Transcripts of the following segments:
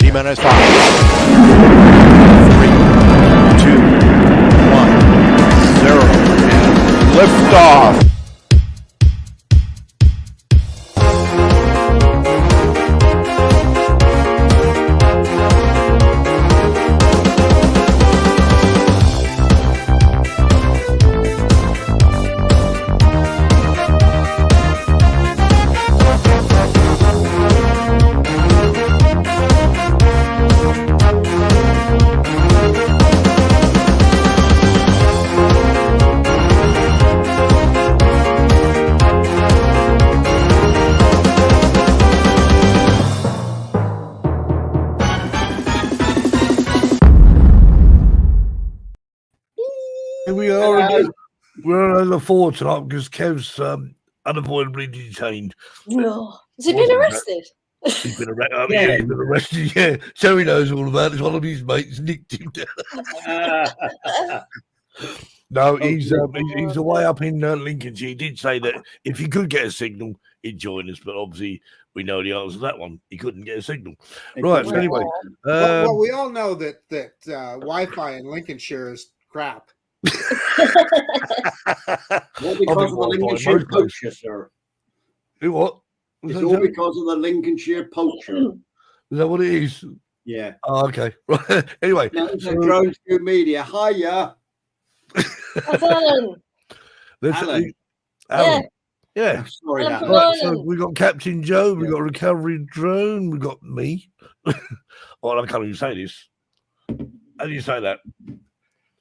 T-minus 5, 3, 2, 1, 0, and liftoff. Here we are again. We're on the floor tonight because Kev's unavoidably detained. No. Has he been arrested? He's been arrested. Yeah, he's been arrested. Yeah, Terry knows all about it. One of his mates nicked him down. No, he's away up in Lincolnshire. He did say that if he could get a signal, he'd join us, but obviously we know the answer to that one. He couldn't get a signal. Right. So anyway, well, we all know that Wi-Fi in Lincolnshire is crap. All because of the Lincolnshire poacher, sir. Who what? It's all because of the Lincolnshire poacher. Is that what it is? Yeah. Oh, okay. Right. Anyway, Drones New Media. Hiya. Alan. Alan. Yeah. Sorry, Alan. Right, so we got Captain Joe, we got Recovery Drone, we got me. Oh, I can't even say this. How do you say that?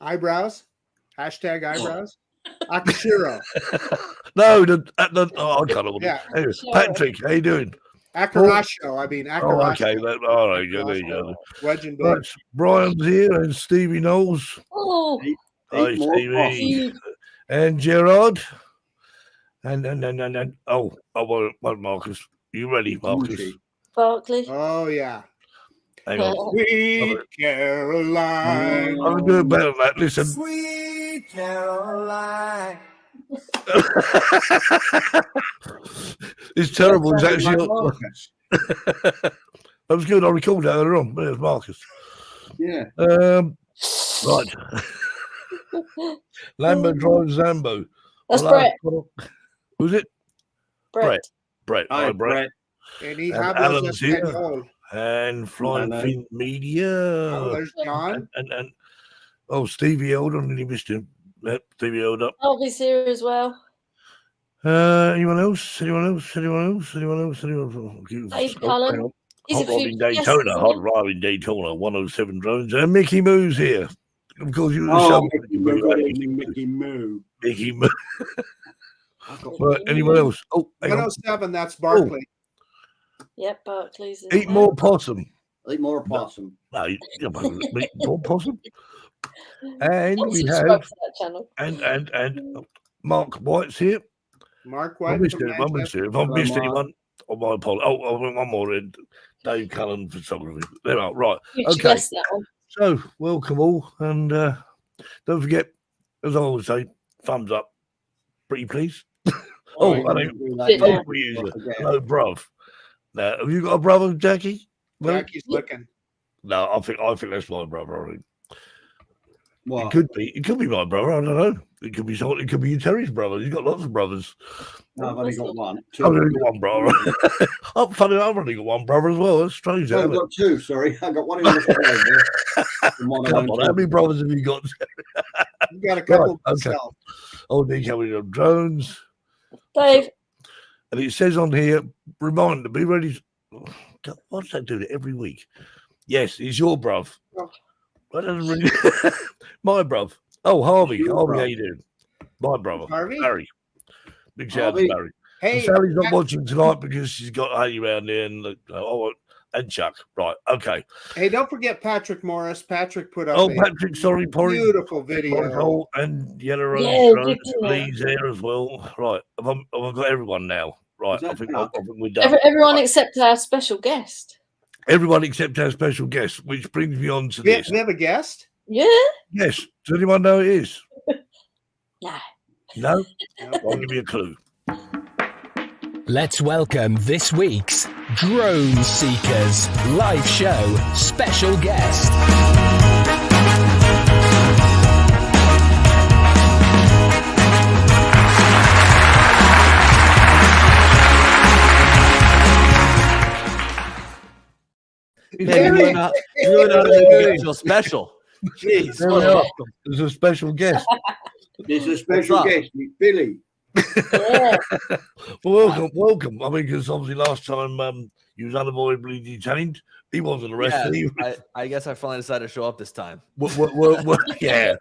Eyebrows. Hashtag eyebrows. Akashiro. No, I can't. Yeah. Anyway, Patrick, how you doing? Akarasho. I mean, Akarasho. Oh, okay. All right. There you go. Legend. Right, Brian's here and Stevie Knowles. Oh. Hi, Stevie. And Gerard. And oh, Marcus. You ready, Marcus? Barkley. Oh, yeah. Hang on. Sweet Caroline. I'm going to do it better than that. Listen. Sweet Caroline. It's terrible. It's actually not. That was good. I recalled that earlier on. There's Marcus. Yeah. Right. Lambo drives Zambo. That's Brett. Was it? Brett. Hi, Brett. And he Alan's here. And Flying Fin Media. Oh, there's John. And Stevie held on and he missed him. Yep, Stevie held up. Albie's here as well. Anyone else? Dave Cullen. Hot Robbing Daytona, 107 drones. And Mickey Moo's here. Of course, you Mickey Moo. Mickey Moo. Right, anyone else? Oh, 107, that's Barkley. Yep, Barkley's in Eat more possum. Eat more possum. No, eat more possum. And we subscribe have to that channel. and Mark White's here. Mark I White. missed it. If I've missed anyone, on my apology. Oh, one more in Dave Cullen photography. There are right. Okay. So welcome all, and don't forget, as I always say, thumbs up. Pretty please. Hello, bruv. Now, have you got a brother, Jackie? Jackie's looking. No, I think that's my brother. I think. What? It could be my brother. I don't know. It could be someone. It could be Terry's brother. He's got lots of brothers. No, I've only got one. I've only got one brother. Oh, funny, I've only got one brother as well. That's strange. I've got two. Sorry, I got one in the Come on, how many brothers have you got? You got a couple. Right, okay. Oh, they're coming on drones. Dave. And it says on here, reminder, be ready. God, why does that do that every week? Yes, it's your bruv. That doesn't really. My bruv. Oh, Harvey. Harvey, how you doing? My brother. Harvey? Barry. Big shout out to Barry. Hey, Sally's not watching tonight because she's got Haley around there and Chuck. Right, okay. Hey, don't forget Patrick Morris. Patrick put up Patrick, sorry, Porridge. Beautiful video. And Yellow Rose, Lee's there as well. Right, I've got everyone now. Right, I think we're done. Everyone except our special guest. Everyone except our special guest, which brings me on to this. We have a guest? Yeah. Yes. Does anyone know who it is? No. No? I'll give you a clue. Let's welcome this week's Drone Seekers live show special guest. Man, you really know how to make it feel special. Jeez, what a welcome. There's a special guest. There's a special guest, Billy. Yeah. Welcome. I mean, because obviously last time he was unavoidably detained. He wasn't arrested. Yeah, I guess I finally decided to show up this time. Yeah.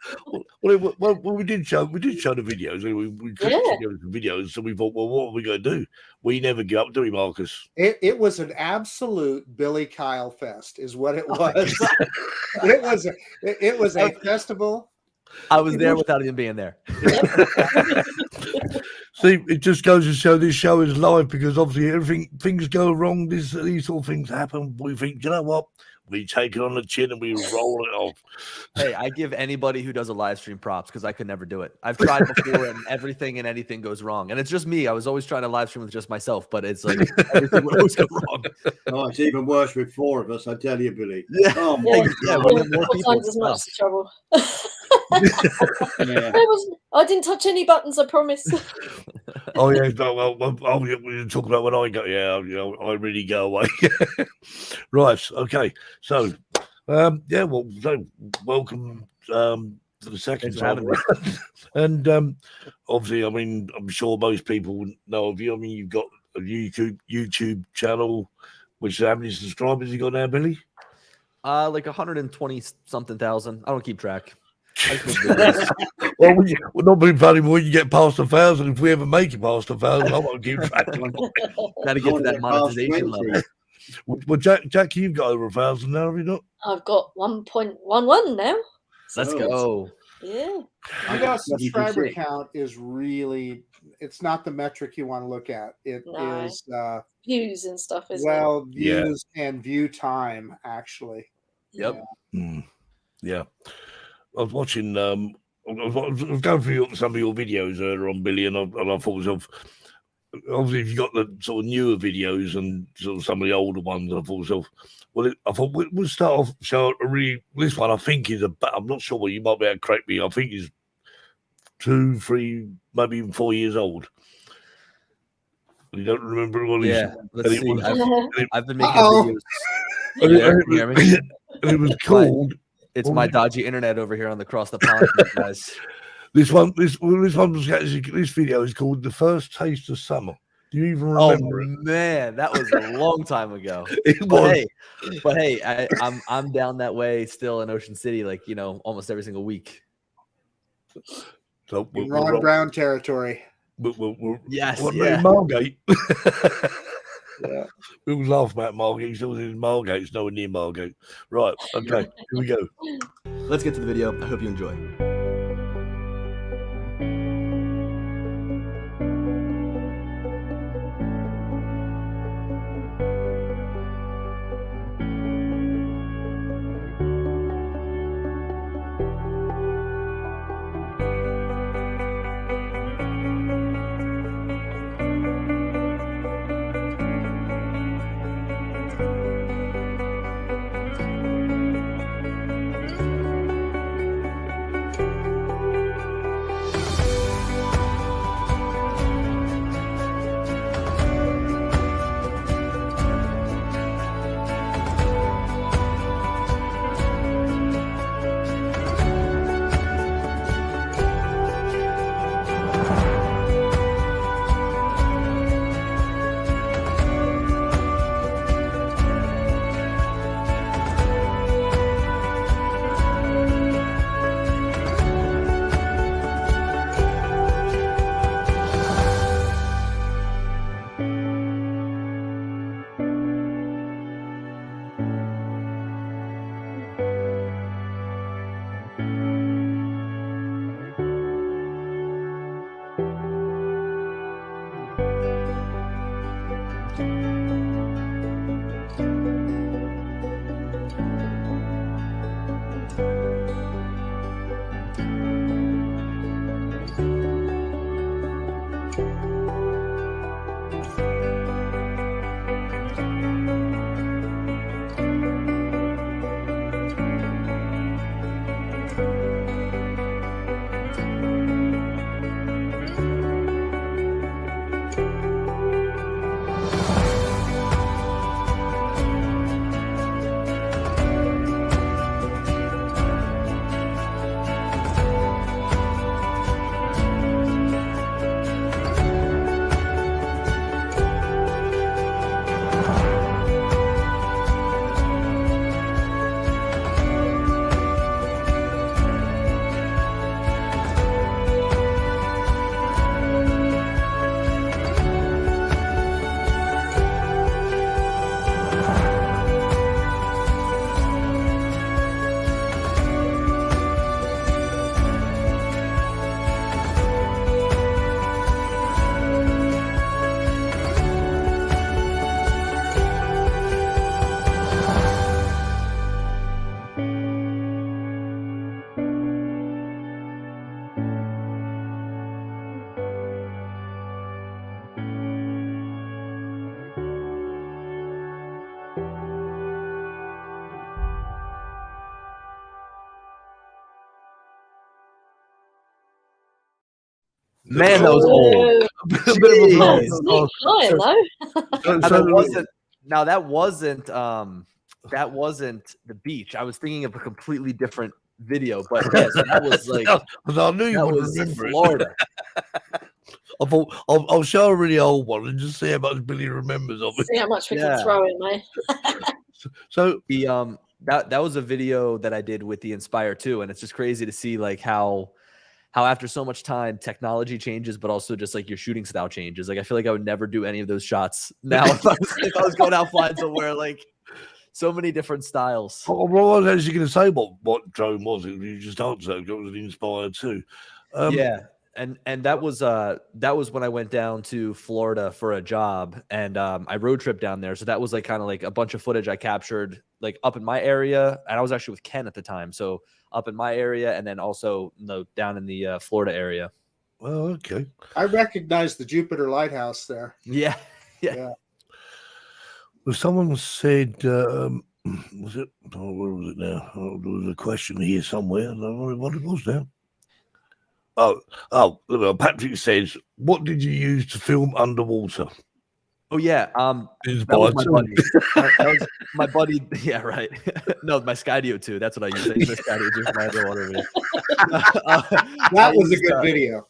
Well, we did show the videos. We together the videos, so we thought, well, what are we going to do? We never give up, do we, Marcus? It was an absolute Billy Kyle fest, is what it was. it was a festival. I was there without even being there. See, it just goes to show this show is live because obviously things go wrong. These sort of things happen. We think, you know what? We take it on the chin and we roll it off. Hey, I give anybody who does a live stream props because I could never do it. I've tried before and everything and anything goes wrong. And it's just me. I was always trying to live stream with just myself, but it's like everything would always go wrong. Oh, it's even worse with four of us, I tell you, Billy. Yeah. Oh, my Yeah, God. we have more people. Times as much trouble. Yeah. I didn't touch any buttons, I promise. Oh yeah, no, well, we talk about when I go. Yeah, you know, I really go away. Right. Okay. So, so welcome to the second Thanks for time, having me. and obviously, I mean, I'm sure most people know of you. I mean, you've got a YouTube channel, which how many subscribers you got now, Billy? Like 120 something thousand. I don't keep track. Well, we're not being funny, but when you get past 1,000, if we ever make it past 1,000, I won't keep track. Got to get to that monetization level. Well, Jack, you've got over 1,000 now, have you not? I've got 1.11 now. Let's go. Yeah. You know, subscriber count is really, it's not the metric you want to look at. It is views and stuff, isn't it? Views and view time, actually. Yep. Yeah. I was watching, I was going through some of your videos earlier on, Billy, and I thought to myself, obviously, if you got the sort of newer videos and sort of some of the older ones, I thought to myself, I thought we'll start off. So this one I think is I'm not sure what you might be able to correct me. I think is 2, 3, maybe even 4 years old. You don't remember all these? Yeah, let's see. I've been making videos. Can you hear me? It was called. It's my dodgy internet over here on the cross the pond, guys. This video is called "The First Taste of Summer." Do you even remember it? Man, that was a long time ago. It was. But hey, I'm down that way still in Ocean City, like almost every single week. So in Ron Brown territory. Yes, in Margate. Yeah. We was laughing about Margate. He still was in Margate. It's nowhere near Margate. Right. Okay. Here we go. Let's get to the video. I hope you enjoy. Man, that was old. A bit of a blow. Sneak flying though. That wasn't the beach. I was thinking of a completely different video, but yes, that was like I knew you that would was remember Florida. it. I thought I'll show a really old one and just see how much Billy remembers of it. See how much we Yeah. can throw in, mate. So The that was a video that I did with the Inspire 2, and it's just crazy to see like how after so much time technology changes, but also just like your shooting style changes. Like I feel like I would never do any of those shots now if I was going out flying somewhere. Like so many different styles. I was actually going to say what drone was it? You just answered. It was the Inspire 2. Yeah. And that was when I went down to Florida for a job, and I road tripped down there. So that was like kind of like a bunch of footage I captured like up in my area, and I was actually with Ken at the time. So up in my area, and then also down in the Florida area. Well, okay. I recognize the Jupiter Lighthouse there. Yeah. Well, someone said, was it? Oh, where was it now? Oh, there was a question here somewhere. I don't know what it was now. Oh, Patrick says, what did you use to film underwater? Oh yeah. That was my buddy. That was my buddy. Yeah, right. No, my Skydio 2. That's what I used. I used my Skydio 2 for my underwater video. That was a good video.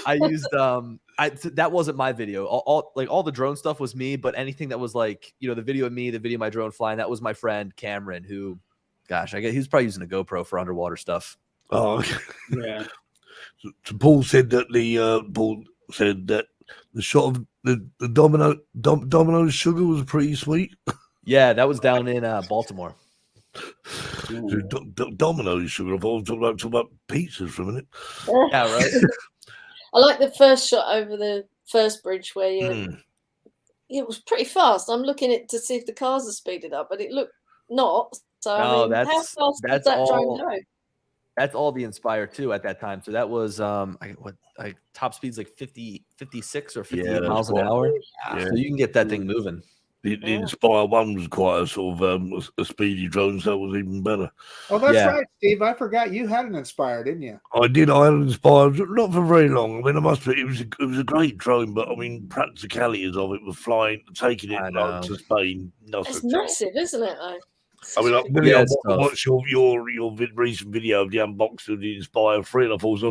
I used that wasn't my video. All the drone stuff was me, but anything that was like, the video of me, the video of my drone flying, that was my friend Cameron, who, gosh, I guess he's probably using a GoPro for underwater stuff. Oh, Yeah. So Paul said that the shot of the Domino's sugar was pretty sweet. Yeah, that was down in Baltimore. Domino's sugar. I thought I was talking about pizzas for a minute. Yeah, right. I like the first shot over the first bridge where it was pretty fast. I'm looking at to see if the cars are speeded up, but it looked not. So No, I mean, how fast did that drone go? That's all the Inspire 2 at that time. So that was top speed's like 56 or 58 miles an hour. Yeah. So you can get that thing moving. The Inspire 1 was quite a sort of a speedy drone, so that was even better. Oh, that's Yeah. right, Steve. I forgot you had an Inspire, didn't you? I did. I had an Inspire, not for very long. I mean, I must admit, it was a great drone, but I mean, practicalities of it were taking it to Spain. It's massive, isn't it? Though. I mean, Yeah, I it's tough. watched your recent video of the unboxing of the Inspire 3, and I thought,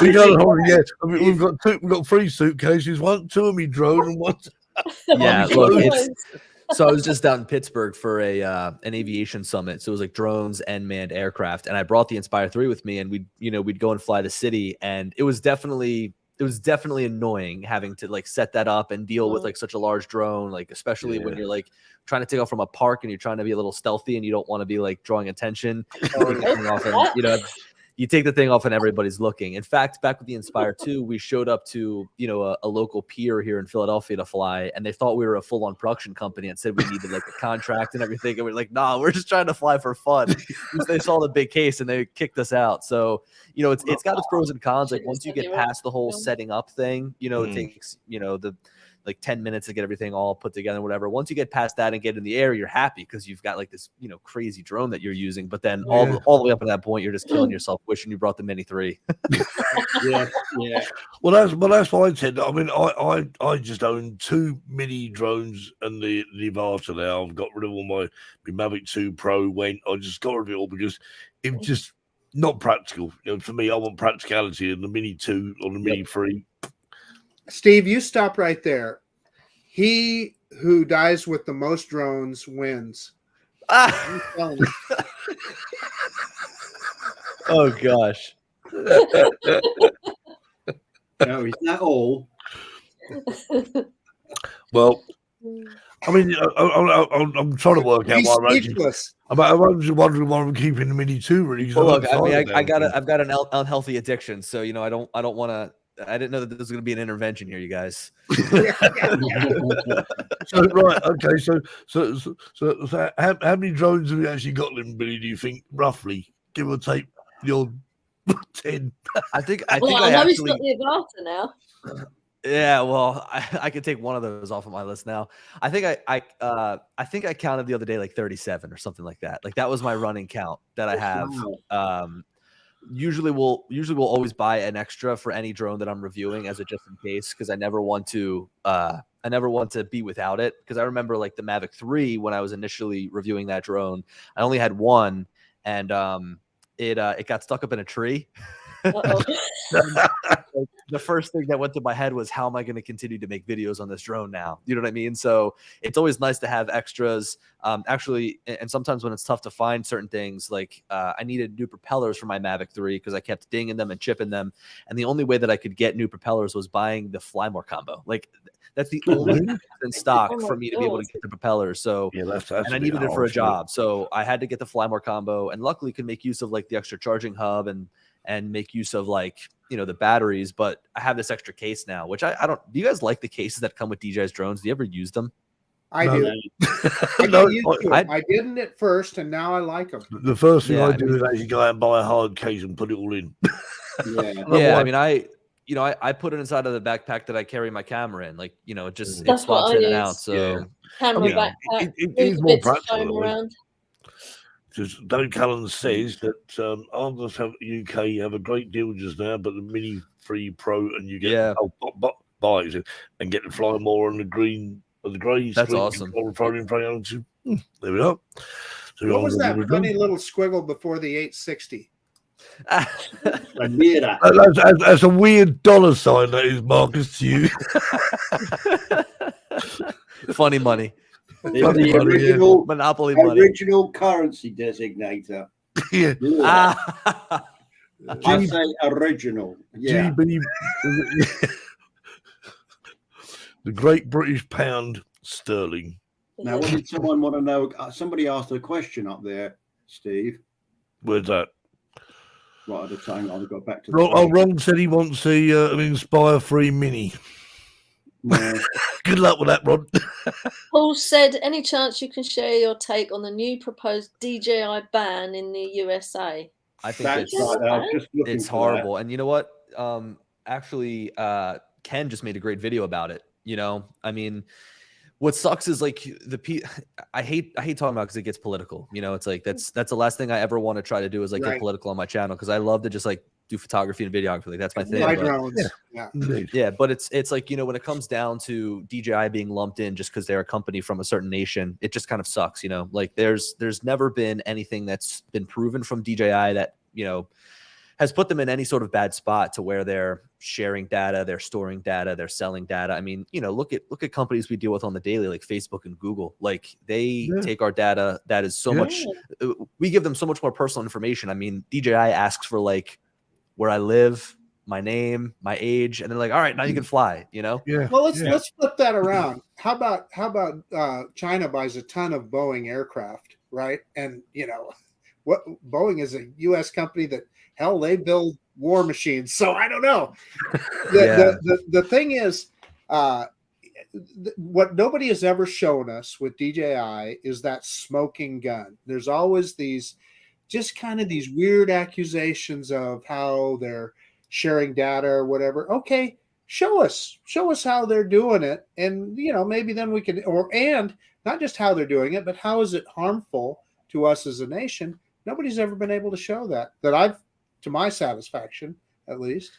we got I mean, we've got 3 suitcases, two of me drone and one. Yeah, look, it's so I was just down in Pittsburgh for an aviation summit. So it was like drones and manned aircraft, and I brought the Inspire 3 with me, and we'd go and fly the city, and it was definitely annoying having to like set that up and deal with like such a large drone, like especially when you're like trying to take off from a park and you're trying to be a little stealthy and you don't want to be like drawing attention. You take the thing off and everybody's looking. In fact, back with the Inspire 2, we showed up to, a local pier here in Philadelphia to fly, and they thought we were a full-on production company and said we needed like a contract and everything. And we're like, nah, we're just trying to fly for fun. They saw the big case and they kicked us out. So, it's got its pros and cons. Like once you get past the whole setting up thing, it takes, the like 10 minutes to get everything all put together, whatever. Once you get past that and get in the air, you're happy because you've got like this, crazy drone that you're using. But then all the way up to that point, you're just killing yourself, wishing you brought the Mini 3. Yeah. Well, that's why I said. I mean, I just own 2 mini drones and the Nevada now. I've got rid of all my Mavic 2 Pro. I just got rid of it all because it was just not practical. For me, I want practicality, and the Mini 2 or the Mini 3. Steve, you stop right there. He who dies with the most drones wins. I'm telling you. Oh gosh. No, it's not all. Well, I mean, I'm trying to work out He's why I'm actually. speechless. I'm just wondering why I'm keeping the Mini 2 really. Well, look, I mean, I've got an unhealthy addiction, so I don't want to. I didn't know that this was going to be an intervention here, you guys. So right, okay. So how many drones have you actually got, then, Billy? Do you think roughly, give or take, your 10? I know he's got the Avata now. Yeah, well, I could take one of those off of my list now. I think I think I counted the other day like 37 or something like that. Like that was my running count that I have. usually we'll always buy an extra for any drone that I'm reviewing as a just in case, because I never want to be without it. Because I remember like the Mavic 3 when I was initially reviewing that drone, I only had one, and it got stuck up in a tree. The first thing that went through my head was, how am I going to continue to make videos on this drone now? You know what I mean? So it's always nice to have extras. Actually, and sometimes when it's tough to find certain things, like I needed new propellers for my Mavic 3 because I kept dinging them and chipping them. And the only way that I could get new propellers was buying the Flymore combo. Like that's the only thing in stock for me to be able to get the propellers. So Yeah, that's and I needed it for a job. So I had to get the Flymore combo, and luckily could make use of like the extra charging hub and make use of like, you know, the batteries. But I have this extra case now, which I don't, do you guys like the cases that come with DJI's drones? Do you ever use them? I No. do. I didn't at first, and now I like them. The first thing Yeah, I do is actually go out and buy a hard case and put it all in. Yeah. Yeah, I mean, I put it inside of the backpack that I carry my camera in. Like, you know, it just it That's what swaps I in and use. out. So Yeah. Camera You know, backpack. it leave is the more bits of practical foam that way. around. Just David Cullen says that Argos UK have a great deal just now, but the Mini 3 Pro and you get buy it and get the Fly More on the grey. That's awesome. There we are. So What was that funny little squiggle before the 860? A mirror. That's a weird dollar sign, that is, Marcus, to you. funny money, It's the original, monopoly money. original currency designator. Yeah. Yeah. Ah. I say original. Yeah. GB. The Great British Pound Sterling. Now, what did someone want to know? Somebody asked a question up there, Steve. Where's that? Right at the time, I've got back to the Ron said he wants an Inspire 3 Mini. Yeah. Good luck with that, Ron. Paul said, any chance you can share your take on the new proposed DJI ban in the USA? I think That's it's right. I was just looking it's for horrible. And you know what? Actually, Ken just made a great video about it. You know, I mean, what sucks is like I hate talking about because it gets political. You know, it's like that's the last thing I ever want to try to do is like get political on my channel, because I love to just like do photography and videography. Like that's my thing. Yeah, but it's like, you know, when it comes down to DJI being lumped in just because they're a company from a certain nation, it just kind of sucks. You know, like there's never been anything that's been proven from DJI that, you know, has put them in any sort of bad spot to where they're sharing data, they're storing data, they're selling data. I mean, you know, look at companies we deal with on the daily, like Facebook and Google. Like they take our data that is so much, we give them so much more personal information. I mean, DJI asks for like where I live, my name, my age, and they're like, all right, now you can fly, you know? Yeah. Well, let's flip that around. How about China buys a ton of Boeing aircraft, right? And you know, what Boeing is a U.S. company that, hell, they build war machines. So I don't know. The thing is, what nobody has ever shown us with DJI is that smoking gun. There's always these weird accusations of how they're sharing data or whatever. Okay, show us how they're doing it. And, you know, maybe then we can, and not just how they're doing it, but how is it harmful to us as a nation? Nobody's ever been able to show that to my satisfaction, at least.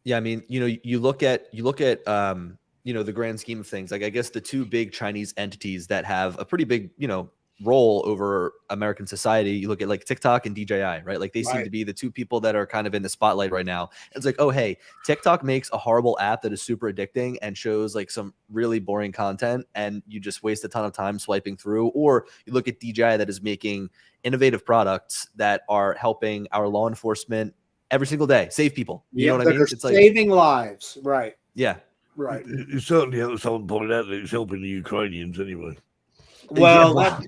Yeah, I mean, you know, you look at you know, the grand scheme of things. Like, I guess the two big Chinese entities that have a pretty big, you know, role over American society, you look at like TikTok and DJI, right? Like they seem to be the two people that are kind of in the spotlight right now. It's like, oh, hey, TikTok makes a horrible app that is super addicting and shows like some really boring content, and you just waste a ton of time swiping through. Or you look at DJI that is making innovative products that are helping our law enforcement every single day save people. You know what I mean? It's like saving lives, right? Yeah, right. It certainly, someone pointed out that it's helping the Ukrainians anyway. Well,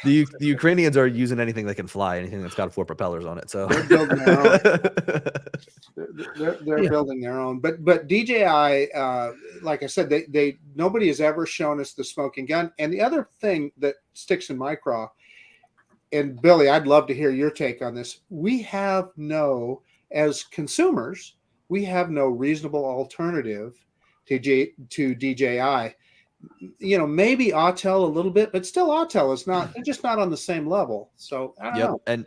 the Ukrainians are using anything that can fly, anything that's got 4 propellers on it. So they're building their own. They're building their own. But DJI, like I said, they nobody has ever shown us the smoking gun. And the other thing that sticks in my craw, and Billy, I'd love to hear your take on this. As consumers, we have no reasonable alternative to DJI. You know, maybe Autel a little bit, but still Autel is not, they're just not on the same level. So I don't know. And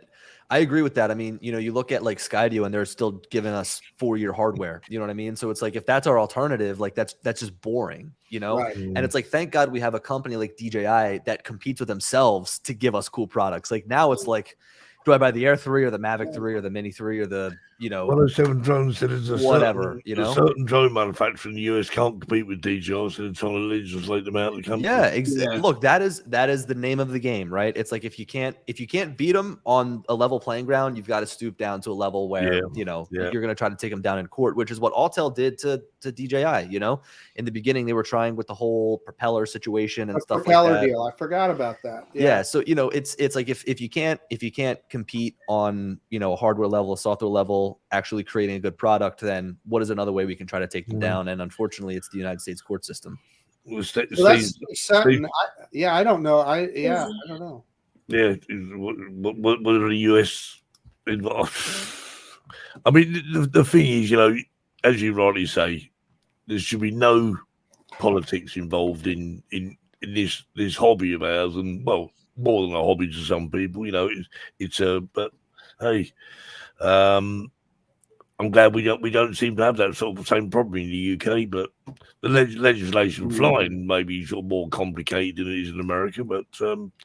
I agree with that. I mean, you know, you look at like Skydio and they're still giving us 4-year hardware. You know what I mean? So it's like if that's our alternative, like that's just boring, you know? Right. And it's like, thank God we have a company like DJI that competes with themselves to give us cool products. Like now it's like, do I buy the Air 3 or the Mavic 3 or the Mini 3 or the, you know, 107 drones said it's a whatever, you know? A certain drone manufacturer in the US can't compete with DJI, so they're trying to legislate them out of the country. Yeah, look, that is the name of the game, right? It's like if you can't beat them on a level playing ground, you've got to stoop down to a level where you know you're going to try to take them down in court, which is what Autel did to DJI. You know, in the beginning they were trying with the whole propeller situation and stuff like that. Propeller deal, I forgot about that. Yeah, so you know, it's like if you can't compete on, you know, a hardware level, a software level, actually creating a good product, then what is another way we can try to take them down? And unfortunately, it's the United States court system. Well, that's certain. I don't know. I don't know. Yeah, what are the US involved? I mean, the thing is, you know, as you rightly say, there should be no politics involved in this hobby of ours, and well, more than a hobby to some people, you know. It's a but hey, I'm glad we don't seem to have that sort of same problem in the UK, but the legislation flying may be sort of more complicated than it is in America. But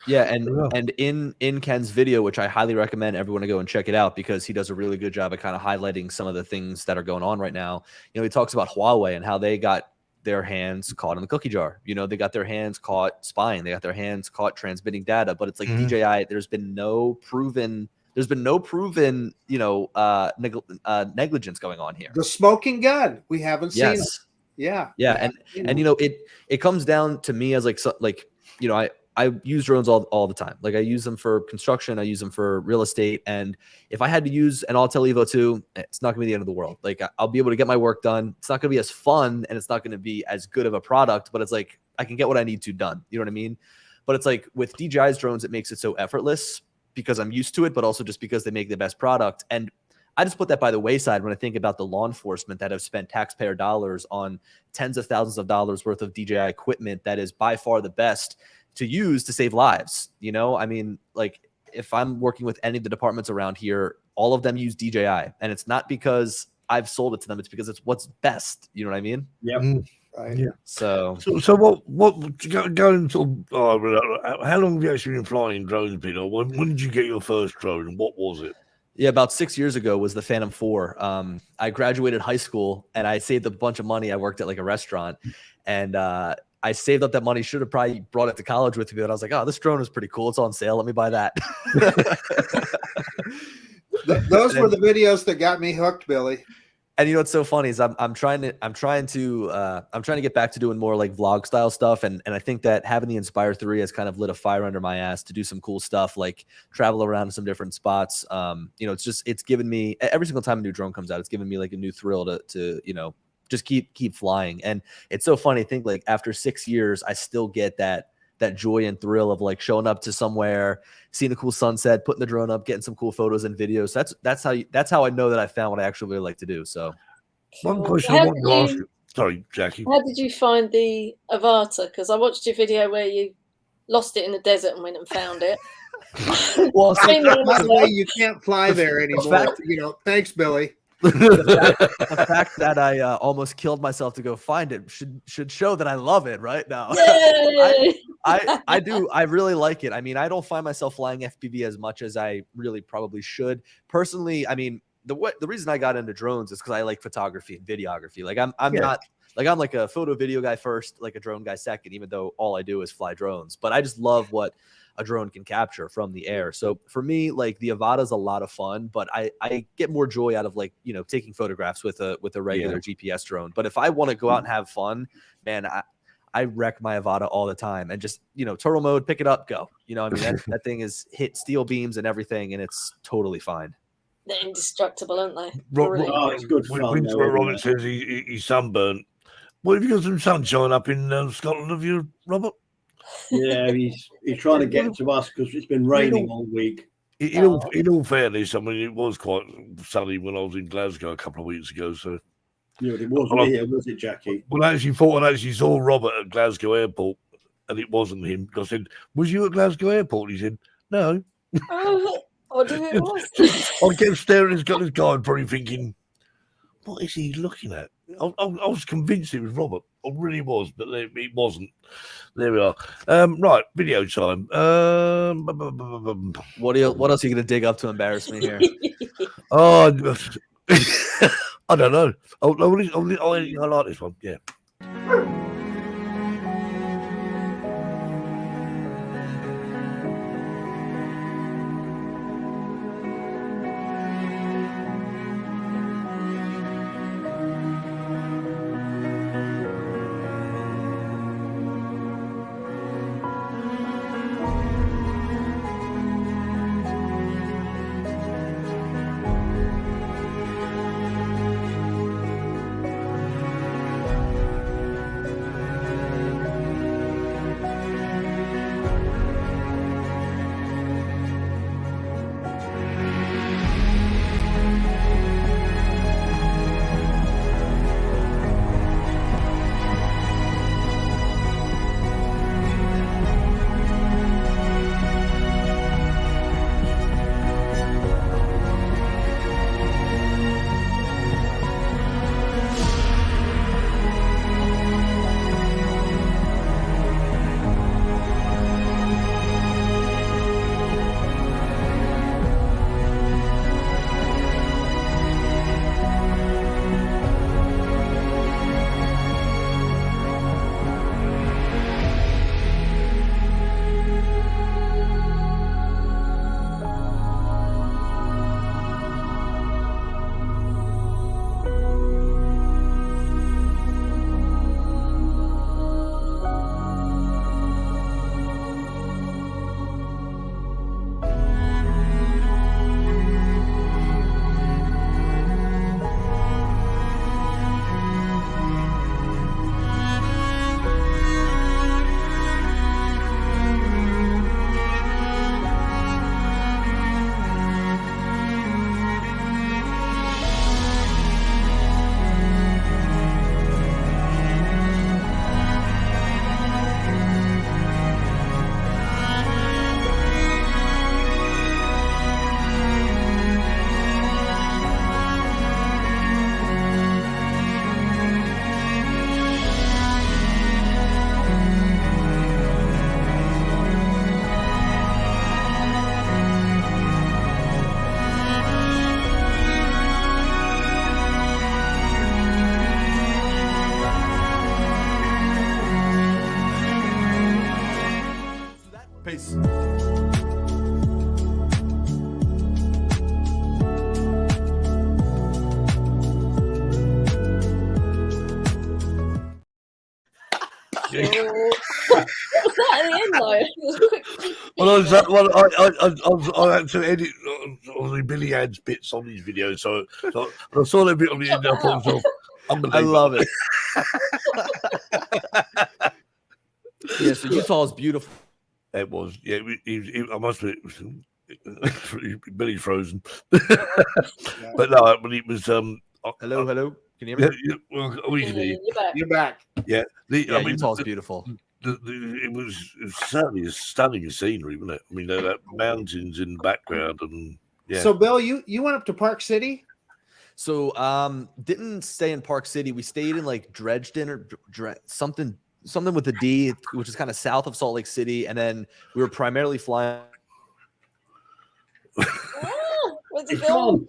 yeah, and in Ken's video, which I highly recommend everyone to go and check it out because he does a really good job of kind of highlighting some of the things that are going on right now. You know, he talks about Huawei and how they got their hands caught in the cookie jar. You know, they got their hands caught spying, they got their hands caught transmitting data, but it's like DJI, there's been no proven, you know, negligence going on here. The smoking gun, we haven't seen it. Yeah, and you know, it comes down to me as like you know, I use drones all the time. Like I use them for construction, I use them for real estate, and if I had to use an Autel Evo 2, it's not gonna be the end of the world. Like I'll be able to get my work done. It's not gonna be as fun and it's not gonna be as good of a product, but it's like I can get what I need to done. You know what I mean? But it's like with DJI's drones, it makes it so effortless because I'm used to it, but also just because they make the best product. And I just put that by the wayside when I think about the law enforcement that have spent taxpayer dollars on tens of thousands of dollars worth of DJI equipment that is by far the best to use to save lives. You know, I mean, like if I'm working with any of the departments around here, all of them use DJI, and it's not because I've sold it to them. It's because it's what's best. You know what I mean? Yep. Right. Yeah. So what going to? How long have you actually been flying drones, Peter? When did you get your first drone, and what was it? Yeah, about 6 years ago was the Phantom 4. I graduated high school and I saved a bunch of money. I worked at like a restaurant, and I saved up that money. Should have probably brought it to college with me, but I was like, oh, this drone is pretty cool. It's on sale. Let me buy that. Those were the videos that got me hooked, Billy. And you know what's so funny is I'm trying to get back to doing more like vlog style stuff, and I think that having the Inspire 3 has kind of lit a fire under my ass to do some cool stuff, like travel around to some different spots. You know, it's given me every single time a new drone comes out, it's given me like a new thrill to you know, just keep flying. And it's so funny. I think like after 6 years, I still get that joy and thrill of like showing up to somewhere, seeing a cool sunset, putting the drone up, getting some cool photos and videos. That's how I know that I found what I actually really like to do. So one question I want to ask you. Sorry, Jackie. How did you find the Avata? Because I watched your video where you lost it in the desert and went and found it. Well, By the way, you can't fly there anymore. You know, thanks, Billy. The fact that I almost killed myself to go find it should show that I love it right now. I do. I really like it. I mean, I don't find myself flying FPV as much as I really probably should. Personally, I mean, the reason I got into drones is because I like photography and videography. Like I'm like a photo video guy first, like a drone guy second, even though all I do is fly drones. But I just love what a drone can capture from the air. So for me, like the Avata is a lot of fun, but I get more joy out of like, you know, taking photographs with a regular GPS drone. But if I want to go out and have fun, man, I wreck my Avata all the time and just, you know, turtle mode, pick it up, go. You know, I mean, that thing is hit steel beams and everything, and it's totally fine. They're indestructible, aren't they? It's good fun. Robert says he's sunburnt. What have you got some sunshine up in Scotland? Have you, Robert? Yeah, he's trying to get to us because it's been raining all week. In all fairness, I mean, it was quite sunny when I was in Glasgow a couple of weeks ago. So yeah, it wasn't here, was it, Jackie? Well, I actually saw Robert at Glasgow Airport, and it wasn't him. I said, "Was you at Glasgow Airport?" He said, "No." What do it was? I kept staring at this guy, probably thinking, what is he looking at? I was convinced it was Robert. I really was, but it wasn't. There we are. Right, video time. What else are you gonna dig up to embarrass me here? Oh, I don't know. I like this one. Yeah. Peace. Was that at the end though? It was quick. I had to edit obviously Billy Ann's bits on these videos, so I saw that bit on the end. I thought to myself, I love it. Yeah, so Utah is beautiful. It was, yeah. I must admit, Billy's frozen, but no, but it was. Hello. Can you hear me? Yeah, well, we can hear you. You're back. You're back. Yeah, Yeah, Utah's beautiful. It was certainly a stunning scenery, wasn't it? I mean, that mountains in the background, and yeah. So, Bill, you went up to Park City? So didn't stay in Park City. We stayed in like Dredgeton or something with a D, which is kind of south of Salt Lake City, and then we were primarily flying. Where's it going?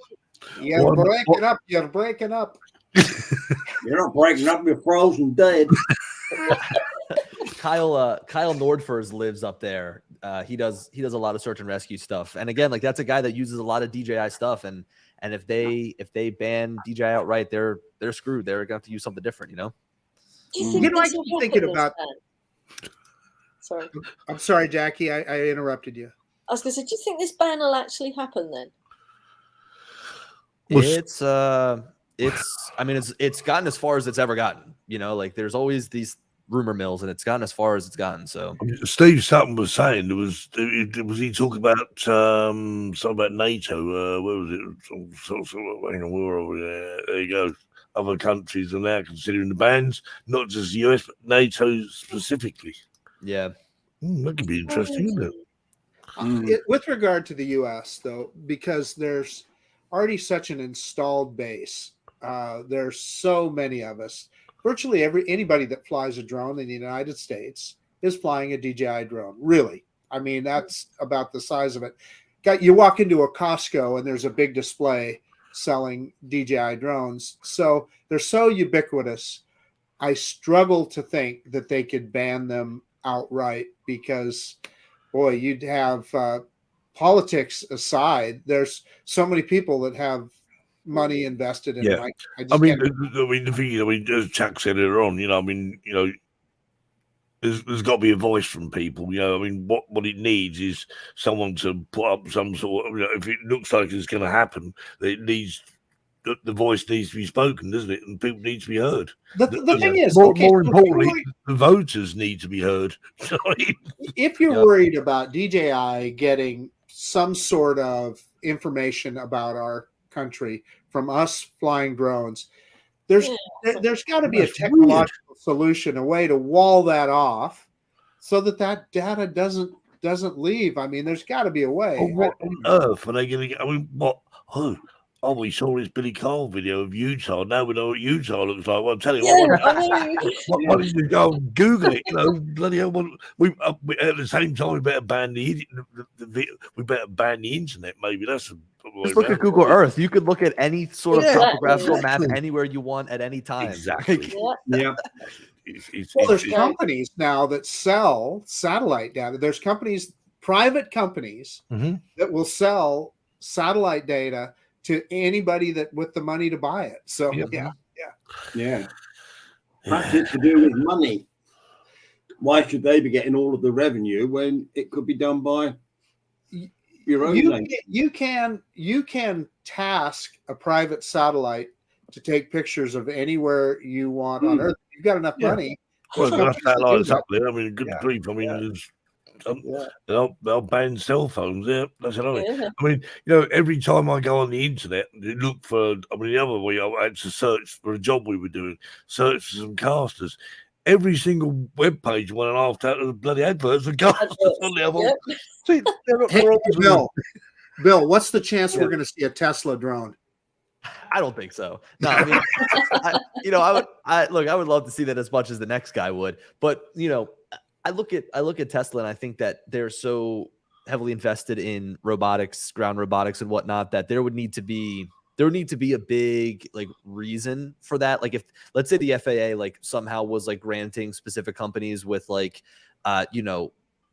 You're breaking up. You're breaking up. You're not breaking up. You're frozen dead. Kyle Nordfors lives up there. He does a lot of search and rescue stuff. And again, like that's a guy that uses a lot of DJI stuff. And if they ban DJI outright, they're screwed. They're gonna have to use something different, you know. Do you think You know, I this will keep thinking happen about. this ban? Sorry, I'm sorry, Jackie. I interrupted you. I was going to say, do you think this ban will actually happen then? It's gotten as far as it's ever gotten, you know, like there's always these rumor mills and it's gotten as far as it's gotten. So Steve Sutton was saying was he talking about something about NATO? Where was it? There you go. Other countries are now considering the bans, not just the US, but NATO specifically. yeah. That could be interesting, isn't it? With regard to the U.S., though, because there's already such an installed base, there's so many of us. Virtually anybody that flies a drone in the United States is flying a DJI drone. Really, I mean, that's about the size of it. You walk into a Costco and there's a big display selling DJI drones. So they're so ubiquitous. I struggle to think that they could ban them outright because, boy, you'd have politics aside. There's so many people that have money invested in them. I mean, the thing, as Chuck said earlier on, there's got to be a voice from people. I mean, what it needs is someone to put up some sort of, if it looks like it's going to happen, it needs the voice needs to be spoken, doesn't it? And people need to be heard. The thing is, more importantly, the voters need to be heard. If you're worried about DJI getting some sort of information about our country from us flying drones, there's got to be a technological solution, a way to wall that off so that data doesn't leave. I mean, there's got to be a way. What on earth are they going to get? I mean, what? Oh, we saw this Billy Cole video of Utah. Now we know what Utah looks like. Well, I'm telling you, why did you go and Google it? Bloody hell! We at the same time we better ban we better ban the internet. Maybe that's. Just look at Google Earth. You could look at any sort of topographical map anywhere you want at any time. Exactly. Yeah. Well, there's companies now that sell satellite data. There's private companies that will sell satellite data to anybody that with the money to buy it. So yeah. Perhaps it's to do with money. Why should they be getting all of the revenue when it could be done by your own? You can task a private satellite to take pictures of anywhere you want on Earth. You've got enough money. Well, that's satellites up there. I mean, good grief. I mean, they'll ban cell phones. Yeah, that's another. I mean, every time I go on the internet to look for, the other way I had to search for a job we were doing, search for some casters. Every single web page went after the bloody adverts for casters on the other. See, Bill, what's the chance we're going to see a Tesla drone? I don't think so. No, I mean, I would love to see that as much as the next guy would, but I look at Tesla and I think that they're so heavily invested in robotics, ground robotics and whatnot, that there would need to be a big reason for that. Like if let's say the FAA somehow was granting specific companies with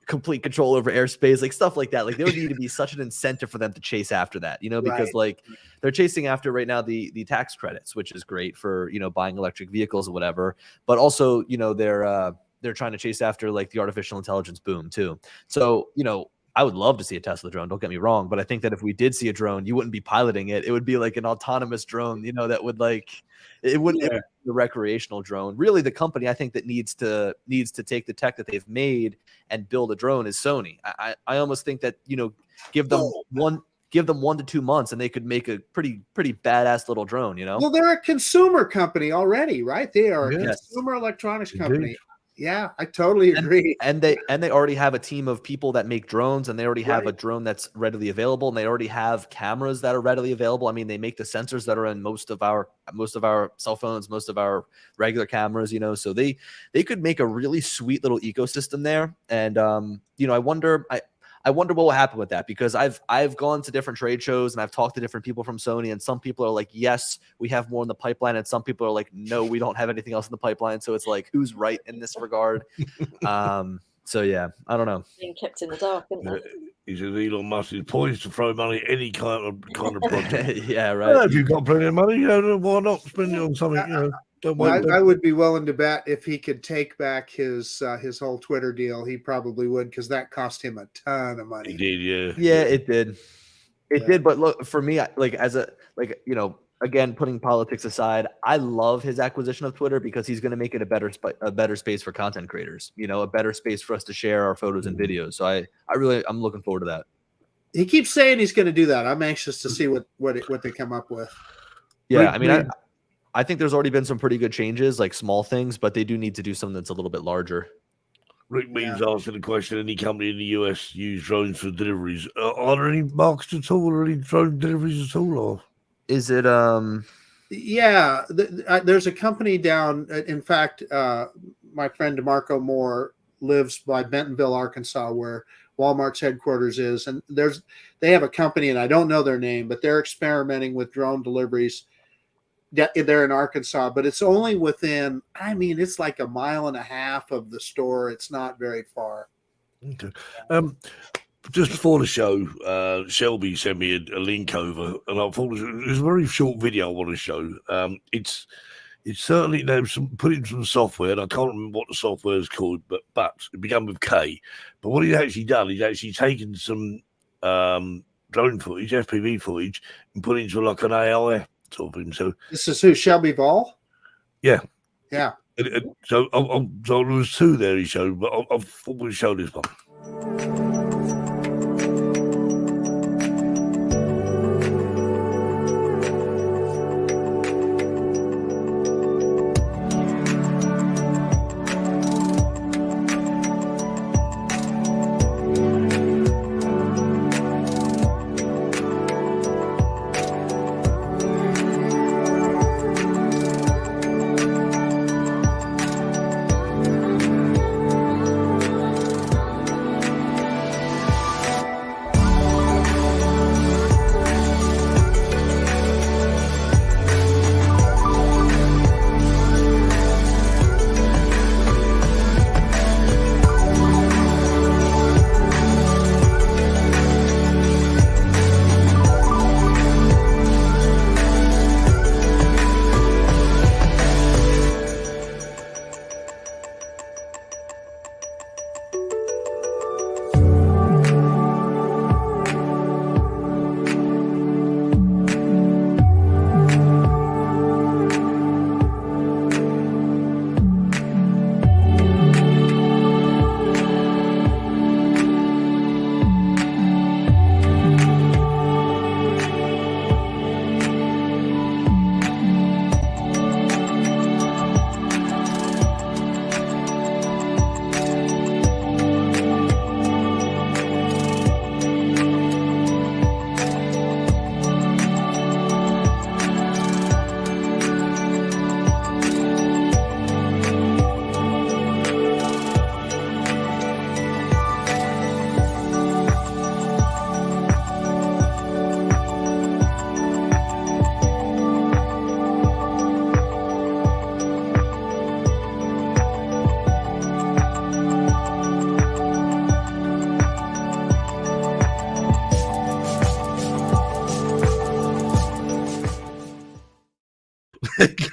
complete control over airspace, stuff like that. There would need to be such an incentive for them to chase after that, because they're chasing after right now the tax credits, which is great for, buying electric vehicles or whatever. But also, they're trying to chase after the artificial intelligence boom too. So, I would love to see a Tesla drone. Don't get me wrong. But I think that if we did see a drone, you wouldn't be piloting it. It would be an autonomous drone, that would it wouldn't be a recreational drone. Really, the company I think that needs to take the tech that they've made and build a drone is Sony. I almost think that, give them 1 to 2 months and they could make a pretty badass little drone, Well, they're a consumer company already, right? They are a consumer electronics company. Yeah, I totally agree. And they already have a team of people that make drones, and they already have a drone that's readily available, and they already have cameras that are readily available. I mean, they make the sensors that are in most of our cell phones, most of our regular cameras, so they could make a really sweet little ecosystem there. And I wonder what will happen with that, because I've gone to different trade shows and I've talked to different people from Sony, and some people are like, yes, we have more in the pipeline, and some people are like, no, we don't have anything else in the pipeline. So it's who's right in this regard? So yeah, I don't know. Being kept in the dark, isn't it? He says Elon Musk is poised to throw money at any kind of project. Yeah, right. Well, if you've got plenty of money, why not spend it on something? I would be willing to bet if he could take back his whole Twitter deal, he probably would, because that cost him a ton of money. He did, yeah. Yeah, it did. It did. But look, for me, again, putting politics aside, I love his acquisition of Twitter, because he's going to make it a better space for content creators. A better space for us to share our photos and videos. So I'm looking forward to that. He keeps saying he's going to do that. I'm anxious to see what they come up with. Yeah, I mean, I think there's already been some pretty good changes, small things, but they do need to do something that's a little bit larger. Rick Means asking the question: any company in the US use drones for deliveries? Are there any markets at all, or any drone deliveries at all? Or Is it Yeah, there's a company down. In fact, my friend DeMarco Moore lives by Bentonville, Arkansas, where Walmart's headquarters is, and they have a company, and I don't know their name, but they're experimenting with drone deliveries. They're in Arkansas, but it's only within. I mean, it's like 1.5 miles of the store. It's not very far. okay. Just before the show, Shelby sent me a link over, and I thought it was a very short video I want to show. It's certainly put in some software, and I can't remember what the software is called, but it began with K. But what he's actually done, he's actually taken some drone footage, FPV footage, and put it into like an AI sort of thing. So This is who, Shelby Ball? yeah. So there was two there he showed, but I thought we'd show this one.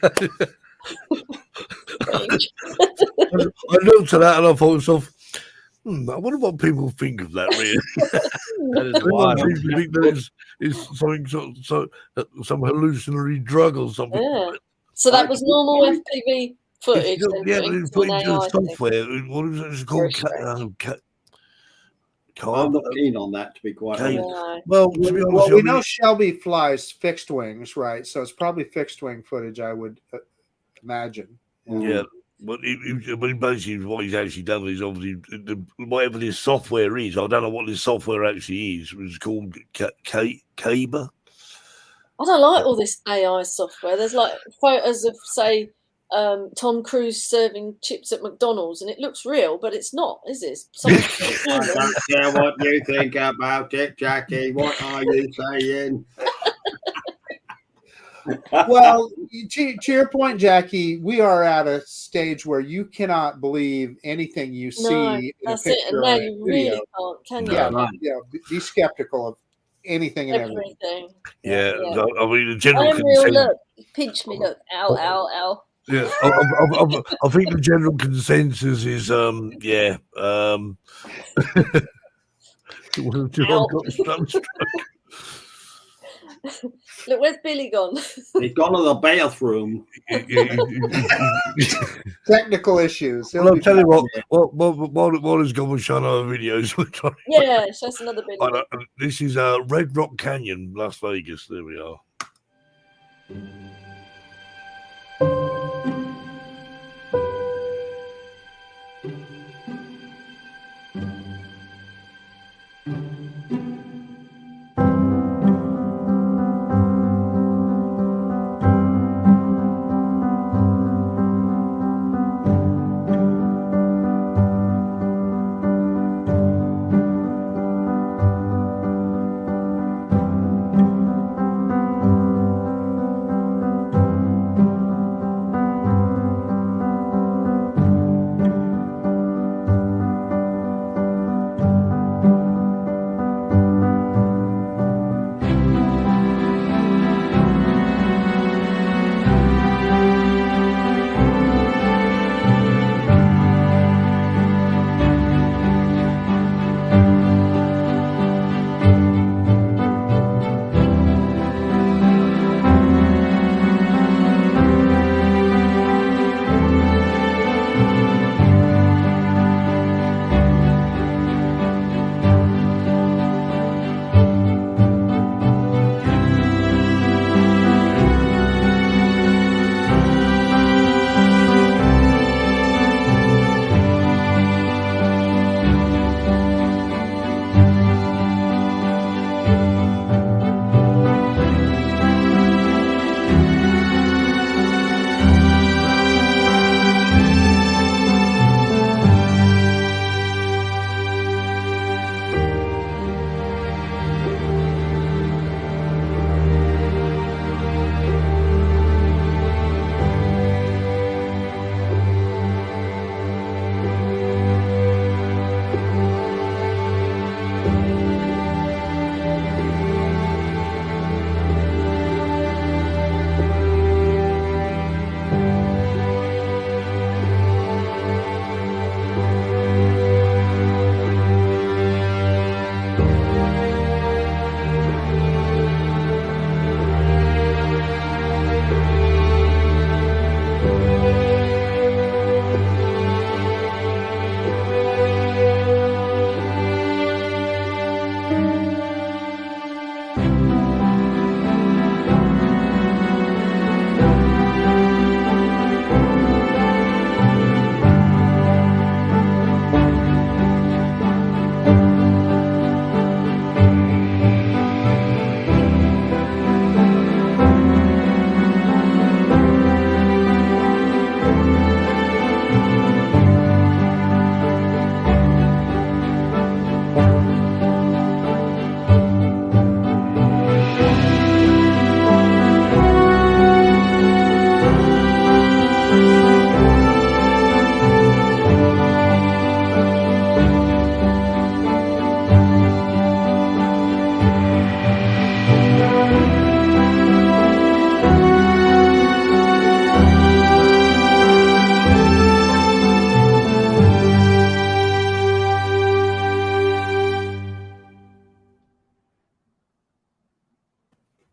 I looked at that and I thought to myself, I wonder what people think of that. Really, that is wild. People think that it's something some hallucinatory drug or something. Yeah. So that was normal FPV footage. Yeah, but it's put into the software. What is it called? I'm not keen on that, to be quite honest. Well, to be honest, well, we know Shelby flies fixed wings, right? So it's probably fixed wing footage, I would imagine. Yeah. But basically, what he's actually done is obviously whatever this software is. I don't know what this software actually is. It was called Kaber. I don't like all this AI software. There's like photos of, say, Tom Cruise serving chips at McDonald's, and it looks real, but it's not, is it? I don't care what you think about it, Jackie. What are you saying? Well, to your point, Jackie, we are at a stage where you cannot believe anything you see in a picture. And now you really can't, can you? Yeah, be skeptical of anything and everything. Yeah. I mean, the general consensus. Look, pinch me, look, ow, ow, ow. Yeah, I think the general consensus is, Look, where's Billy gone? He's gone to the bathroom. Technical issues. Well, I'll tell you what has gone with showing our videos. Yeah, show us another video. This is Red Rock Canyon, Las Vegas. There we are.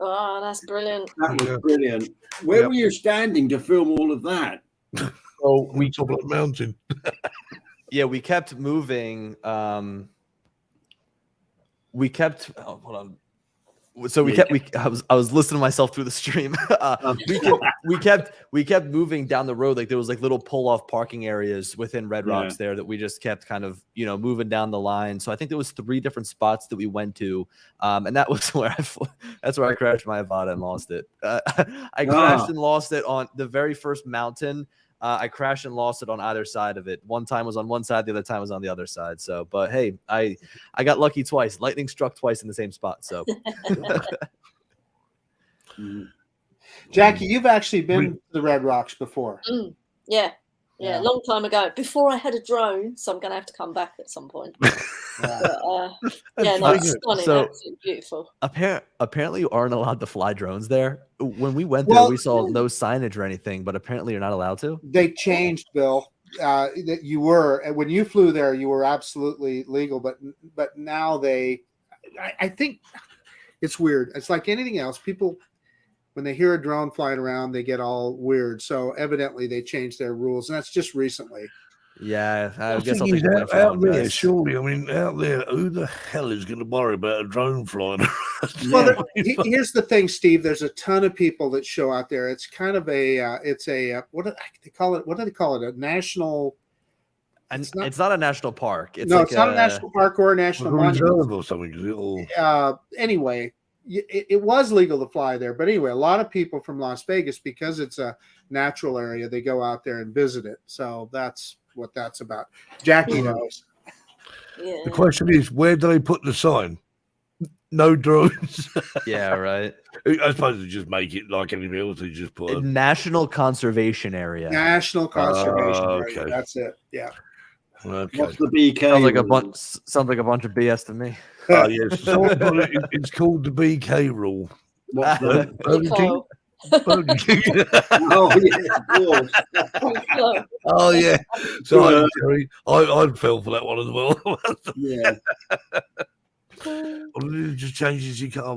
Oh, that's brilliant. That was brilliant. Where were you standing to film all of that? Oh, we top of the mountain. Yeah, we kept moving. We kept. Oh, hold on. So I was listening to myself through the stream. we kept moving down the road. Like there was like little pull off parking areas within Red Rocks there that we just kept kind of, moving down the line. So I think there was 3 different spots that we went to. And that was where I crashed my Avata and lost it. I crashed and lost it on the very first mountain. I crashed and lost it on either side of it. One time was on one side, the other time was on the other side. So, but hey, I got lucky twice. Lightning struck twice in the same spot. So, Jackie, you've actually been to the Red Rocks before. Yeah, long time ago. Before I had a drone, so I'm going to have to come back at some point. It's stunning, so absolutely beautiful. Apparently, you aren't allowed to fly drones there. When we went there, we saw no signage or anything, but apparently, you're not allowed to. They changed, Bill. That you were when you flew there, you were absolutely legal, but now I think it's weird. It's like anything else. People, when they hear a drone flying around, they get all weird. So evidently, they changed their rules, and that's just recently. Yeah, I guess I'll take out there. Surely, I mean, out there, who the hell is going to worry about a drone flying around? Well, here's the thing, Steve. There's a ton of people that show out there. It's kind of what do they call it? What do they call it? A national. And it's not a national park. It's no, like it's not a national park or a national Like a monument. reserve or something. Is it all? Anyway, it was legal to fly there. But anyway, a lot of people from Las Vegas, because it's a natural area, they go out there and visit it. So that's what that's about. Jackie knows. Yeah. The question is, where do they put the sign? No drones. Yeah, right. I suppose they just make it like anything else. They just put. National Conservation Area. National Conservation Area. okay. That's it. Yeah. Okay. What's the BK? Sounds like a bunch of BS to me. Oh yes, someone put it's called the BK rule. What's the... Burger King? Burger King. Oh, yeah, of course. Oh yeah. Sorry, Jerry. I fell for that one as well. Yeah. Or did it just changes your car?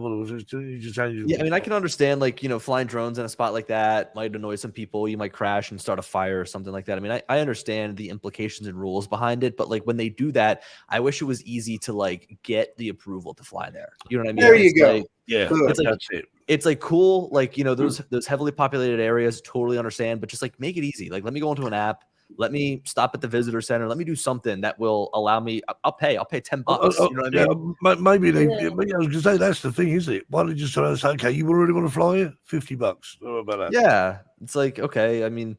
Yeah, I mean, I can understand, like, you know, flying drones in a spot like that might annoy some people. You might crash and start a fire or something like that. I mean, I understand the implications and rules behind it, but like when they do that, I wish it was easy to like get the approval to fly there. You know what I mean? There you go. Like, Yeah, it's like, that's it. It's like cool, like, you know, those heavily populated areas, totally understand, but just like make it easy. Like, let me go into an app. Let me stop at the visitor center. Let me do something that will allow me. I'll pay $10. You know what I mean? Maybe they. I was going to say that's the thing, isn't it? Why don't they just try to say, okay, you really want to fly here? $50. How about that? Yeah, it's like, okay. I mean,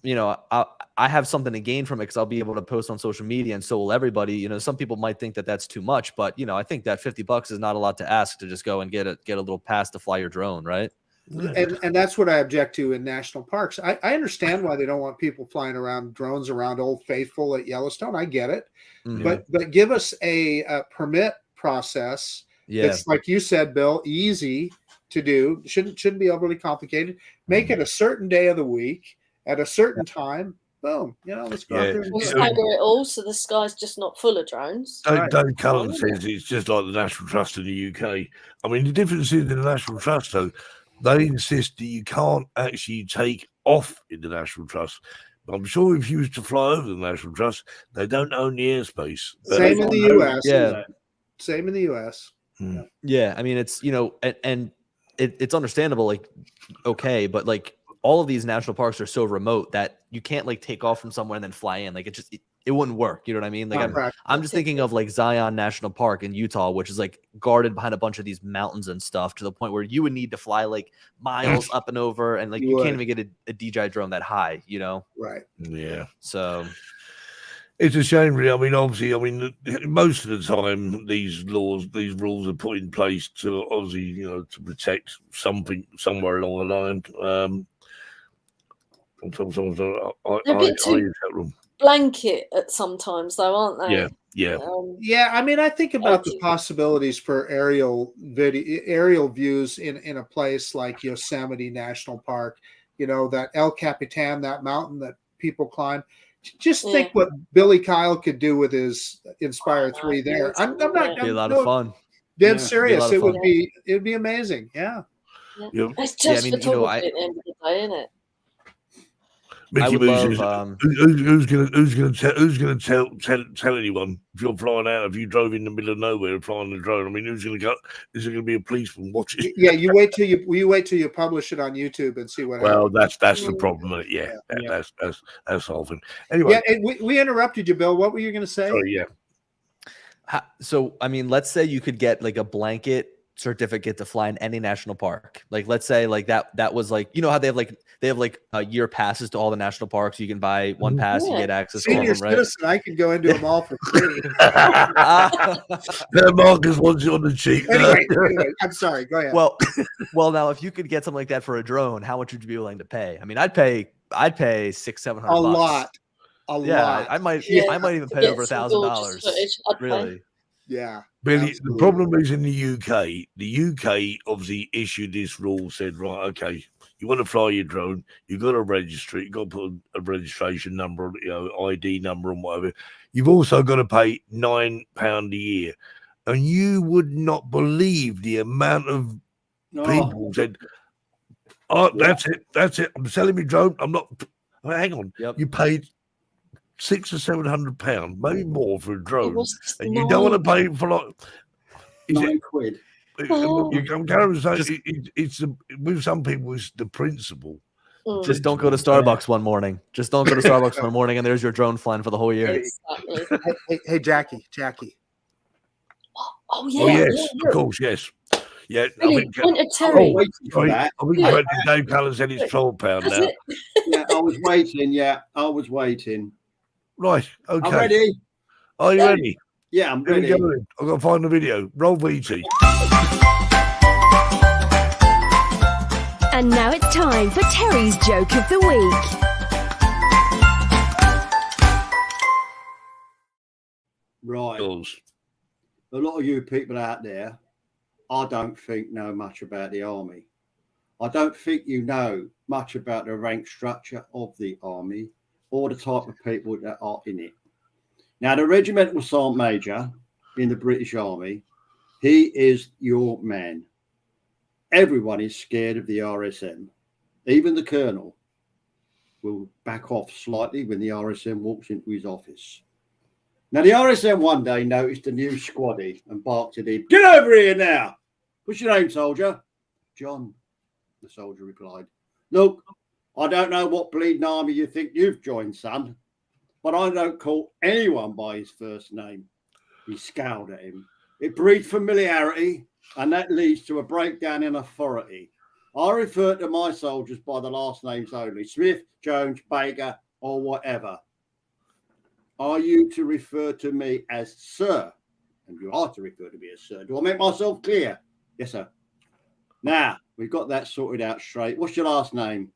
you know, I have something to gain from it because I'll be able to post on social media, and so will everybody. You know, some people might think that that's too much, but you know, I think that $50 is not a lot to ask to just go and get a little pass to fly your drone, right? And that's what I object to in national parks. I understand why they don't want people flying around drones around Old Faithful at Yellowstone. I get it, but give us a permit process. Yeah, It's like you said, Bill, easy to do. Shouldn't be overly complicated. Make it a certain day of the week at a certain time. Boom. You know, let's go out there and We'll do it. stagger it all so the sky's just not full of drones. Dave Cullen says it's just like the National Trust in the UK. I mean, the difference is in the National Trust, though, they insist that you can't actually take off in the National Trust. But I'm sure if you was to fly over the National Trust, they don't own the airspace. Same in the US. yeah, Same in the US. yeah. I mean, it's, you know, and it's understandable, like, okay, but like all of these national parks are so remote that you can't like take off from somewhere and then fly in. Like it wouldn't work. You know what I mean? Like I'm just thinking of like Zion National Park in Utah, which is like guarded behind a bunch of these mountains and stuff to the point where you would need to fly like miles up and over, and like you can't even get a DJI drone that high, you know? Right. Yeah. So it's a shame, really. I mean, obviously, most of the time these rules are put in place to obviously, you know, to protect something somewhere along the line. Sometimes blanket at sometimes though, aren't they? Yeah. Yeah, I mean, I think about the possibilities for aerial views in a place like Yosemite National Park. You know, that El Capitan, that mountain that people climb. Just think what Billy Kyle could do with his Inspire 3 there. I'm not. It'd be a lot of fun. Dead serious. It'd be amazing. Yeah. It's just photography at the end of the day, isn't it? Mickey Mouse who's going to tell anyone if you're flying out, if you drove in the middle of nowhere flying a drone? I mean, who's going to go? Is there going to be a policeman watching? Yeah, you wait till you publish it on YouTube and see what happens. Well, that's the problem. Yeah, that's the whole thing. Anyway, yeah, we interrupted you, Bill. What were you going to say? Oh yeah. So I mean, let's say you could get like a blanket certificate to fly in any national park. Like, let's say like that was like, you know how they have like year passes to all the national parks. You can buy one pass, you get access to all Senior of them, right? citizen, I can go into them all for free. Marcus wants you on the cheek. Anyway, I'm sorry. Go ahead. Well, now if you could get something like that for a drone, how much would you be willing to pay? I mean, I'd pay $600-700. A lot. I might even pay over $1,000. Really? Yeah. Billy, the problem is in the UK. The UK obviously issued this rule, said, right, okay, you want to fly your drone, you've got to register it, you've got to put a registration number, you know, ID number and whatever. You've also got to pay £9 a year. And you would not believe the amount of people said, oh, that's it. I'm selling my drone. I'm not, hang on. Yep. You paid £600 or £700, maybe more for a drone, and you don't want to pay for like £9. I'm going to say it's with some people it's the principle Just don't go to Starbucks one morning. Just don't go to Starbucks one morning, and there's your drone flying for the whole year. Exactly. Hey, Jackie. Oh yeah. Oh yes, yeah, of course, yes. Yeah, Really, point of Terry. I'm waiting for that. I think Dave Cullen said it's £12 Has now. it? Yeah, I was waiting. Yeah, I was waiting. Right, okay. I'm ready. Are you ready? Yeah, I'm Here we ready. go then. I've got to find the video. Roll VT. And now it's time for Terry's Joke of the Week. Right. Yours. A lot of you people out there, I don't think know much about the army. I don't think you know much about the rank structure of the army or the type of people that are in it. Now, the regimental sergeant major in the British Army, he is your man. Everyone is scared of the RSM. Even the colonel will back off slightly when the RSM walks into his office. Now, the RSM one day noticed a new squaddy and barked at him, "Get over here now! What's your name, soldier?" "John," the soldier replied. "Look, I don't know what bleeding army you think you've joined, son, but I don't call anyone by his first name." He scowled at him. "It breeds familiarity, and that leads to a breakdown in authority. I refer to my soldiers by the last names only, Smith, Jones, Baker, or whatever. Are you to refer to me as sir?" "And you are to refer to me as sir. Do I make myself clear?" "Yes, sir." "Now, we've got that sorted out straight. What's your last name?"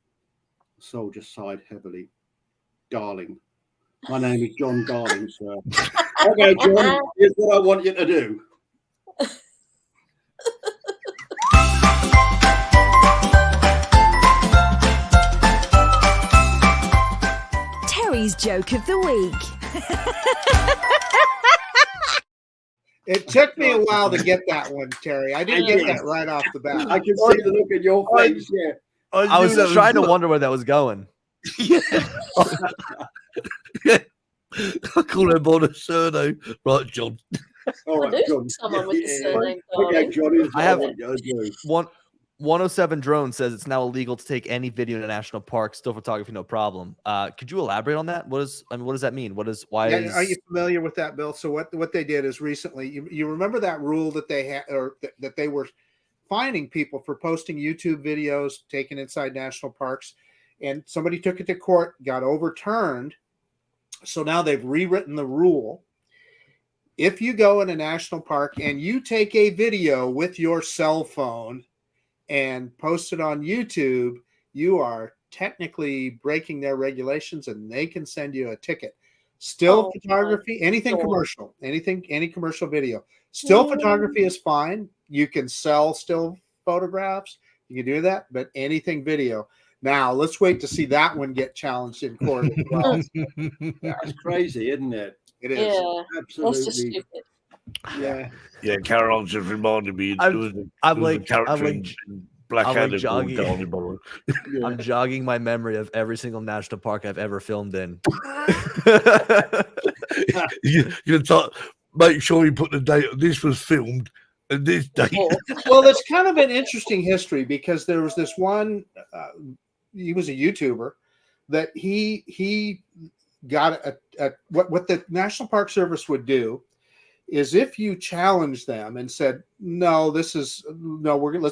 The soldier sighed heavily. "Darling. My name is John Darling, sir." "Okay, John, here's what I want you to do." Terry's Joke of the Week. It took me a while to get that one, Terry. I didn't get that right off the bat. I can see the look in your face. Yeah. I was trying to wonder where that was going. Yeah. I call him by the surname. Right, John. All I right, do John. someone with the surname Okay, Darling. John. Here's what I have- want you to do. 107 Drone says it's now illegal to take any video in a national park. Still photography, no problem. Could you elaborate on that? What does that mean? Why Yeah, is? are you familiar with that, Bill? So what they did is recently, you remember that rule that they had, or that they were fining people for posting YouTube videos taken inside national parks, and somebody took it to court, got overturned. So now they've rewritten the rule. If you go in a national park and you take a video with your cell phone and post it on YouTube, you are technically breaking their regulations and they can send you a ticket. Still photography, anything commercial, any commercial video. Still photography is fine. You can sell still photographs. You can do that, but anything video. Now let's wait to see that one get challenged in court as well. That's crazy, isn't it? It is. Yeah, that's just Absolutely. stupid. Yeah. Yeah, Caroline just reminded me. I'm like Blackadder jogging. called Darling Borough. I'm jogging my memory of every single national park I've ever filmed in. You make sure you put the date. This was filmed at this date. Well, it's kind of an interesting history because there was this one. He was a YouTuber that he got what the National Park Service would do is if you challenged them and said let's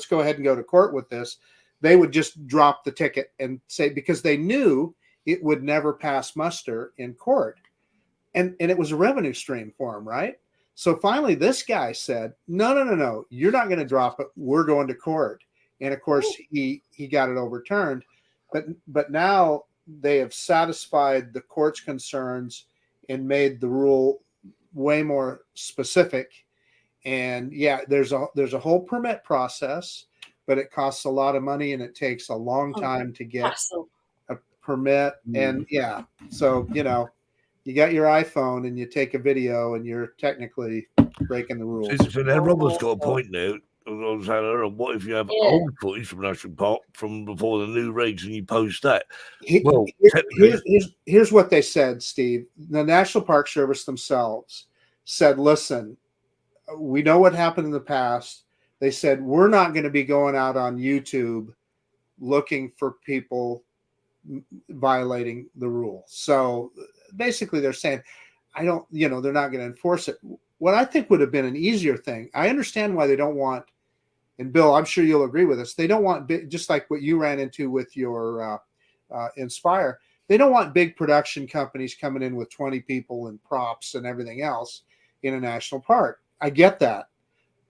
go ahead and go to court with this, they would just drop the ticket and say, because they knew it would never pass muster in court, and it was a revenue stream for them, right? So finally this guy said, no, you're not going to drop it, we're going to court. And of course he got it overturned, but now they have satisfied the court's concerns and made the rule way more specific. And yeah, there's a whole permit process, but it costs a lot of money and it takes a long time to get a permit. And yeah, so you got your iPhone and you take a video and you're technically breaking the rules. So now Robert's got a point now. I was saying, what if you have old footage from National Park from before the new regs and you post that? Well, here's what they said, Steve. The National Park Service themselves said, listen, we know what happened in the past. They said, we're not going to be going out on YouTube looking for people violating the rule. So basically they're saying, they're not going to enforce it. What I think would have been an easier thing, I understand why they don't want, and Bill, I'm sure you'll agree with us, they don't want, just like what you ran into with your Inspire, they don't want big production companies coming in with 20 people and props and everything else in a national park. I get that.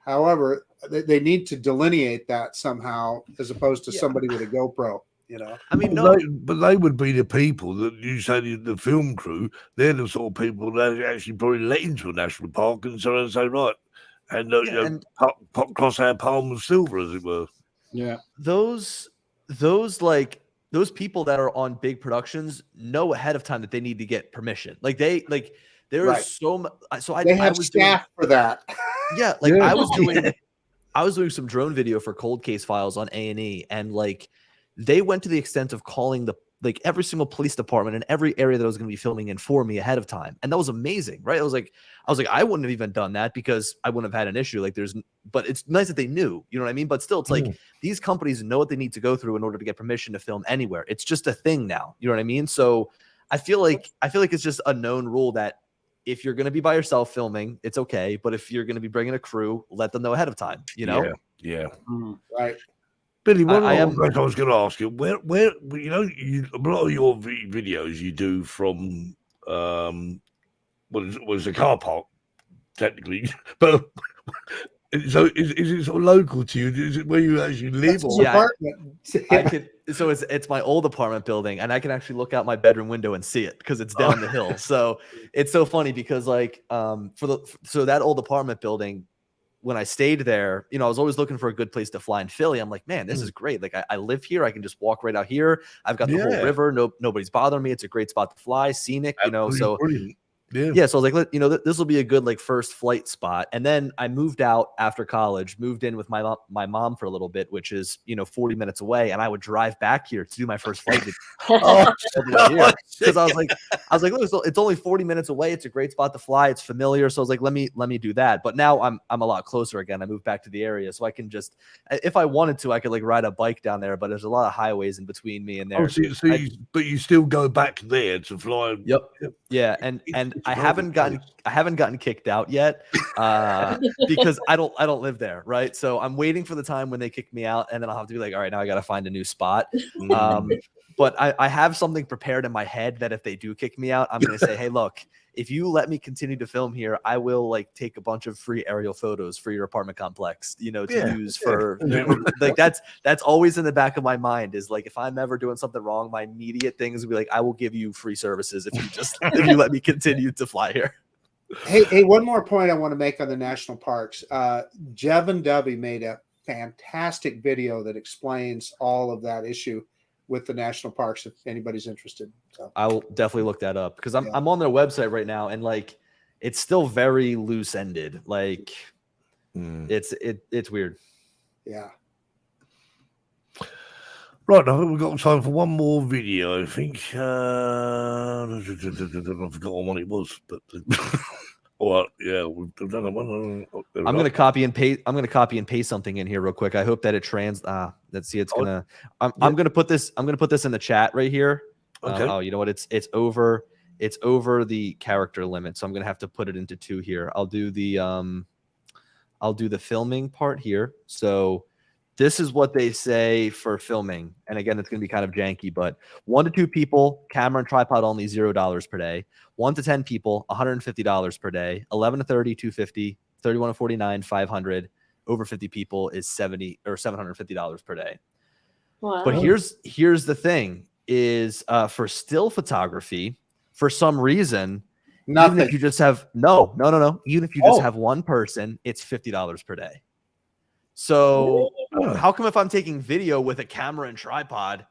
However, they need to delineate that somehow as opposed to somebody with a GoPro. I mean, but they would be the people that you say the film crew. They're the sort of people that actually probably let into a national park and so and say, right, and cross our palm of silver, as it were. Yeah, those people that are on big productions know ahead of time that they need to get permission. There is so much. So they have staff for that. Yeah, I was doing some drone video for Cold Case Files on A&E, and they went to the extent of calling every single police department in every area that I was going to be filming in for me ahead of time. And that was amazing, right? I was like, I wouldn't have even done that because I wouldn't have had an issue. But it's nice that they knew, you know what I mean? But still, it's these companies know what they need to go through in order to get permission to film anywhere. It's just a thing now. You know what I mean? So I feel like it's just a known rule that if you're going to be by yourself filming, it's okay. But if you're going to be bringing a crew, let them know ahead of time, Yeah. Right. Billy, I was going to ask you, where a lot of your videos you do from was a car park technically, but so is it sort of local to you? Is it where you actually live? So it's my old apartment building, and I can actually look out my bedroom window and see it because it's down the hill. So it's so funny because so that old apartment building, when I stayed there, I was always looking for a good place to fly in Philly. I'm like, man, this is great. I live here. I can just walk right out here. I've got the whole river. Nobody's bothering me. It's a great spot to fly, scenic, so brilliant. Yeah. So I was like, this will be a good first flight spot. And then I moved out after college, moved in with my mom for a little bit, which is 40 minutes away, and I would drive back here to do my first flight. Because I was like, look, it's only 40 minutes away. It's a great spot to fly. It's familiar. So I was like, let me do that. But now I'm a lot closer again. I moved back to the area, so I can just, if I wanted to, I could ride a bike down there. But there's a lot of highways in between me and there. But you still go back there to fly. Yep. Yeah, and I haven't gotten kicked out yet because I don't live there, right? So I'm waiting for the time when they kick me out, and then I'll have to be like, all right, now I got to find a new spot. But I have something prepared in my head that if they do kick me out, I'm going to say, hey, look, if you let me continue to film here, I will take a bunch of free aerial photos for your apartment complex, to use for that's always in the back of my mind is if I'm ever doing something wrong, my immediate things will be I will give you free services if you let me continue to fly here. Hey, one more point I want to make on the national parks. Jevin Dovey made a fantastic video that explains all of that issue with the national parks if anybody's interested. So I will definitely look that up because I'm on their website right now, and it's still very loose ended. It's weird. Yeah. Right, I think we've got time for one more video. I think I forgot what it was, but well, yeah, we've done one. I'm gonna copy and paste something in here real quick. I hope that it let's see. It's gonna. I'm gonna put this. I'm gonna put this in the chat right here. Okay. You know what? It's over. It's over the character limit, so I'm gonna have to put it into 2 here. I'll do the filming part here. So this is what they say for filming, and again, it's gonna be kind of janky, but 1 to 2 people, camera and tripod only, $0 per day. 1 to 10 people, $150 per day. 11 to 30, $250. 31 to 49, $500. Over 50 people is $70 or $750 per day. Wow. But here's the thing: is for still photography, for some reason, Nothing. even if you just have no, even if you just have one person, it's $50 per day. So how come if I'm taking video with a camera and tripod,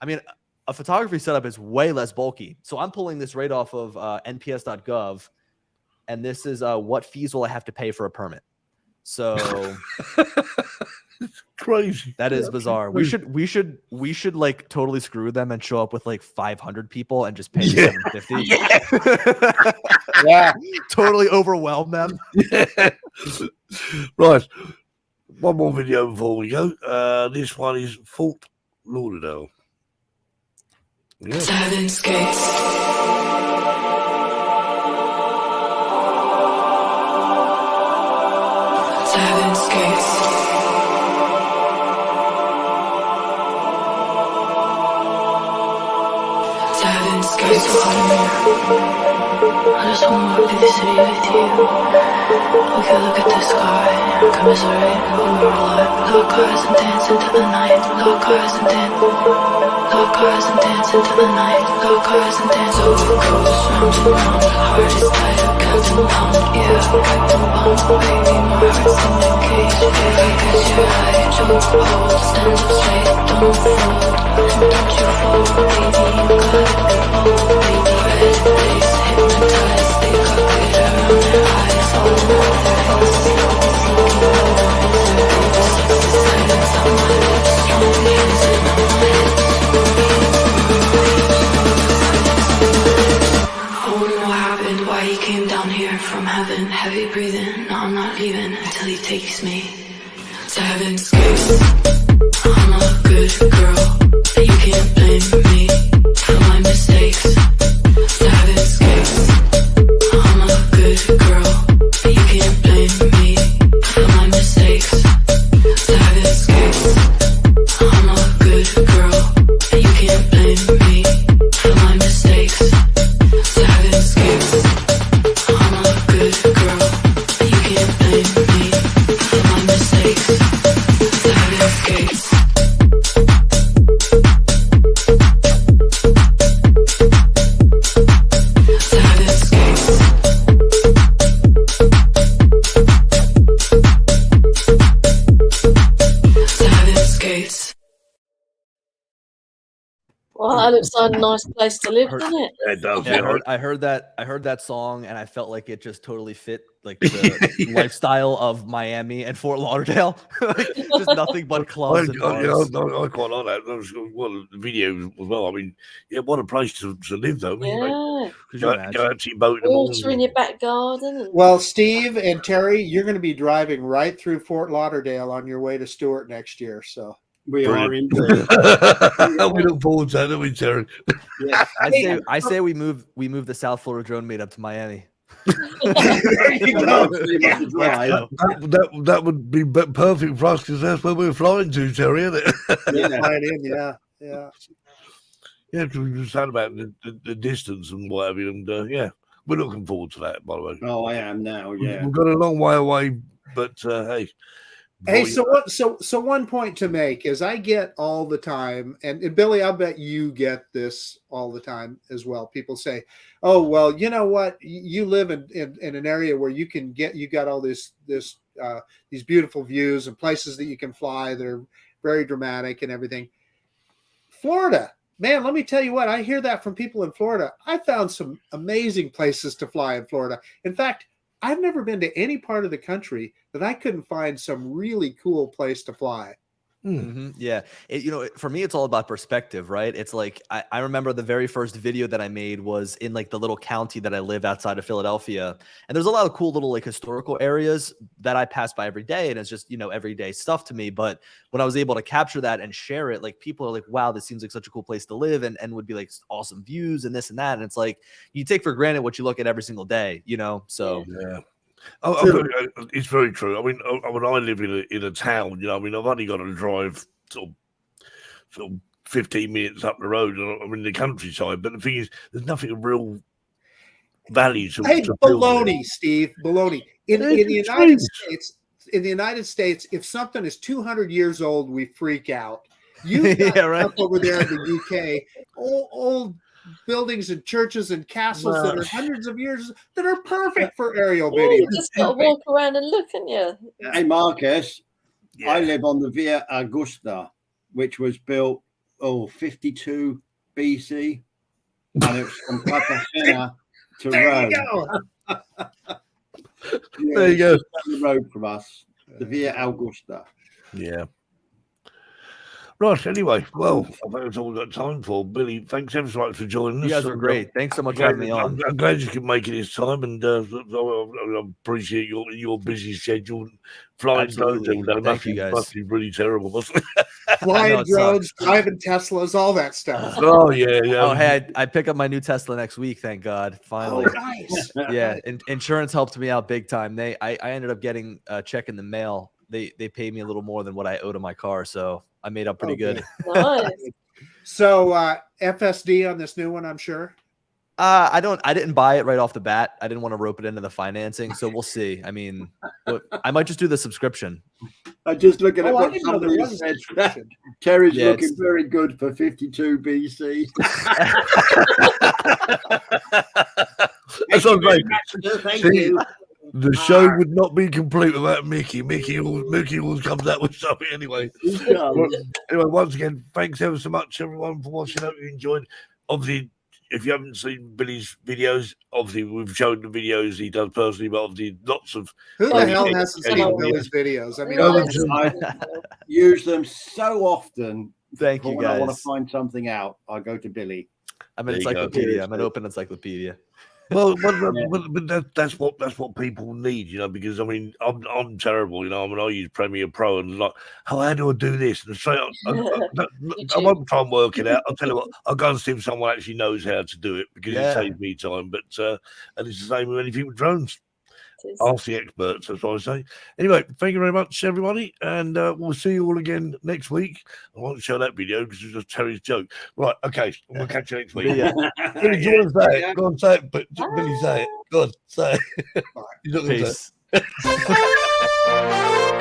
I mean, a photography setup is way less bulky. So I'm pulling this right off of nps.gov, and this is what fees will I have to pay for a permit. So crazy. That is bizarre. We should totally screw them and show up with 500 people and just pay $750. Yeah. Totally overwhelm them. Right. One more video before we go. This one is Fort Lauderdale. Yeah. Seven skates. Seven skates. Seven skates. I just wanna walk through the city with you. We could look at the sky and commiserate when we're alive. Lock eyes and dance into the night. Lock eyes and dance. Lock eyes and dance into the night. Lock eyes and dance over coast, round and round. Heart is tight, Captain Pound. Yeah, Captain Pound. Baby, my heart's in a cage. Baby, 'cause you're high, jump, hold, stand up straight, don't fold. Don't you fall, baby, you got it. Oh, baby, red face, hypnotized. They got glitter on their eyes, all over their faces. Sinking over misery, just the silence on my lips. Strong hands in my mind. I wonder what happened, why he came down here from heaven. Heavy breathing, no, I'm not leaving until he takes me to heaven's gates. I'm a good girl, you can't blame me for my mistakes. To heaven's gates. I'm a good girl, you can't blame me for my mistakes. To heaven's gates. I'm a good girl, you can't blame me for my mistakes. To heaven's gates. I'm a good girl, you can't blame me for my mistakes. To heaven's gates. To heaven's gates. To heaven's gates. Well, that looks like a nice place to live, doesn't it? It does. Yeah, Yeah. I heard that song, and I felt like it just totally fit like the lifestyle of Miami and Fort Lauderdale. Like, just nothing but clubs and bars. I quite like that. That was, well, the video as well. I mean, yeah, what a place to live, though. I mean, Yeah. Could you go imagine? out to your boat in the Water in morning. your back garden. And... Well, Steve and Terry, you're going to be driving right through Fort Lauderdale on your way to Stewart next year. So We are Brilliant. indeed. We look forward to that, don't we, Terry? Yes. I say we move the South Florida drone meet up to Miami. there you go. Yeah. That would be perfect for us because that's where we're flying to, Terry, isn't it? Yeah. Right in, yeah. Yeah, because we were saying about the distance and whatever, and yeah, we're looking forward to that. By the way, Oh, I am now. Yeah. we've got a long way away, but hey, Hey, boy, so what? So one point to make is I get all the time, and Billy, I bet you get this all the time as well. People say, "Oh, well, you know what? You live in an area where you got all these beautiful views and places that you can fly. They're very dramatic and everything." Florida, man, let me tell you what. I hear that from people in Florida. I found some amazing places to fly in Florida. In fact, I've never been to any part of the country that I couldn't find some really cool place to fly. Yeah. For me, it's all about perspective, right? It's like, I remember the very first video that I made was in like the little county that I live outside of Philadelphia. And there's a lot of cool little like historical areas that I pass by every day. And it's just, everyday stuff to me. But when I was able to capture that and share it, like people are like, wow, this seems like such a cool place to live, and would be like awesome views and this and that. And it's like, you take for granted what you look at every single day, so. yeah. It's very true. I mean, when I live in a town, I've only got to drive sort of 15 minutes up the road, and I'm in the countryside. But the thing is, there's nothing of real value to. Hey, to build baloney, there. Steve, baloney. In the It's United strange. States, if something is 200 years old, we freak out. You got Yeah, right. stuff over there in the UK, old buildings and churches and castles that are hundreds of years that are perfect for aerial Yeah, video. you just got to walk around and look, and you. Hey, Marcus, Yeah. I live on the Via Augusta, which was built 52 BC, and it's from Cartagena to There Rome. you go. Yeah, There you go. it's just down the road from us, the Via Augusta. Yeah. Right, anyway, well, I think that's all we've got time for. Billy, thanks ever so much for joining us. You guys were great. Thanks so much for having me on. I'm glad you could make it this time, and I appreciate your busy schedule. Flying drones every day. Thank you, guys. Must be really terrible, mustn't it? Flying drones, driving Teslas, all that stuff. Oh, yeah. Oh, hey, I pick up my new Tesla next week, thank God. Finally. Oh, nice. Yeah, insurance helped me out big time. I ended up getting a check in the mail. They paid me a little more than what I owed on my car, so I made up pretty good. Nice. So FSD on this new one, I'm sure. I didn't buy it right off the bat. I didn't want to rope it into the financing, so we'll see. I mean, I might just do the subscription. I'm just looking at I what didn't know there somebody was a said. subscription. Terry's Yeah, looking it's- very good for 52 BC. That's what I'm saying. Thank See, you. The show would not be complete without Mickey. Mickey always comes out with something anyway. Well, anyway, once again, thanks ever so much, everyone, for watching. Hope you enjoyed. Obviously, if you haven't seen Billy's videos, obviously we've shown the videos he does personally, but obviously lots of Who the hell hasn't seen anyone- Billy's videos? I mean, Nice. I use them so often. Thank But you, when I want to guys. find something out, I go to Billy. I'm an There you go. encyclopedia. I'm an open encyclopedia. Well, that's what people need, because I mean, I'm terrible, I mean, I use Premiere Pro and like, how do I do this? And straight up, I won't try and work it out. I'll tell you what, I'll go and see if someone actually knows how to do it because Yeah. it saves me time. But and it's the same with anything with drones. Ask the experts, that's what I say. Anyway, thank you very much, everybody, and we'll see you all again next week. I won't show that video because it's just Terry's joke. Right, okay, we'll catch you next week. Yeah. Billy, do you want to say it? Go on, say it. But Billy, say it. Go on, say it. You're not gonna say it. Peace.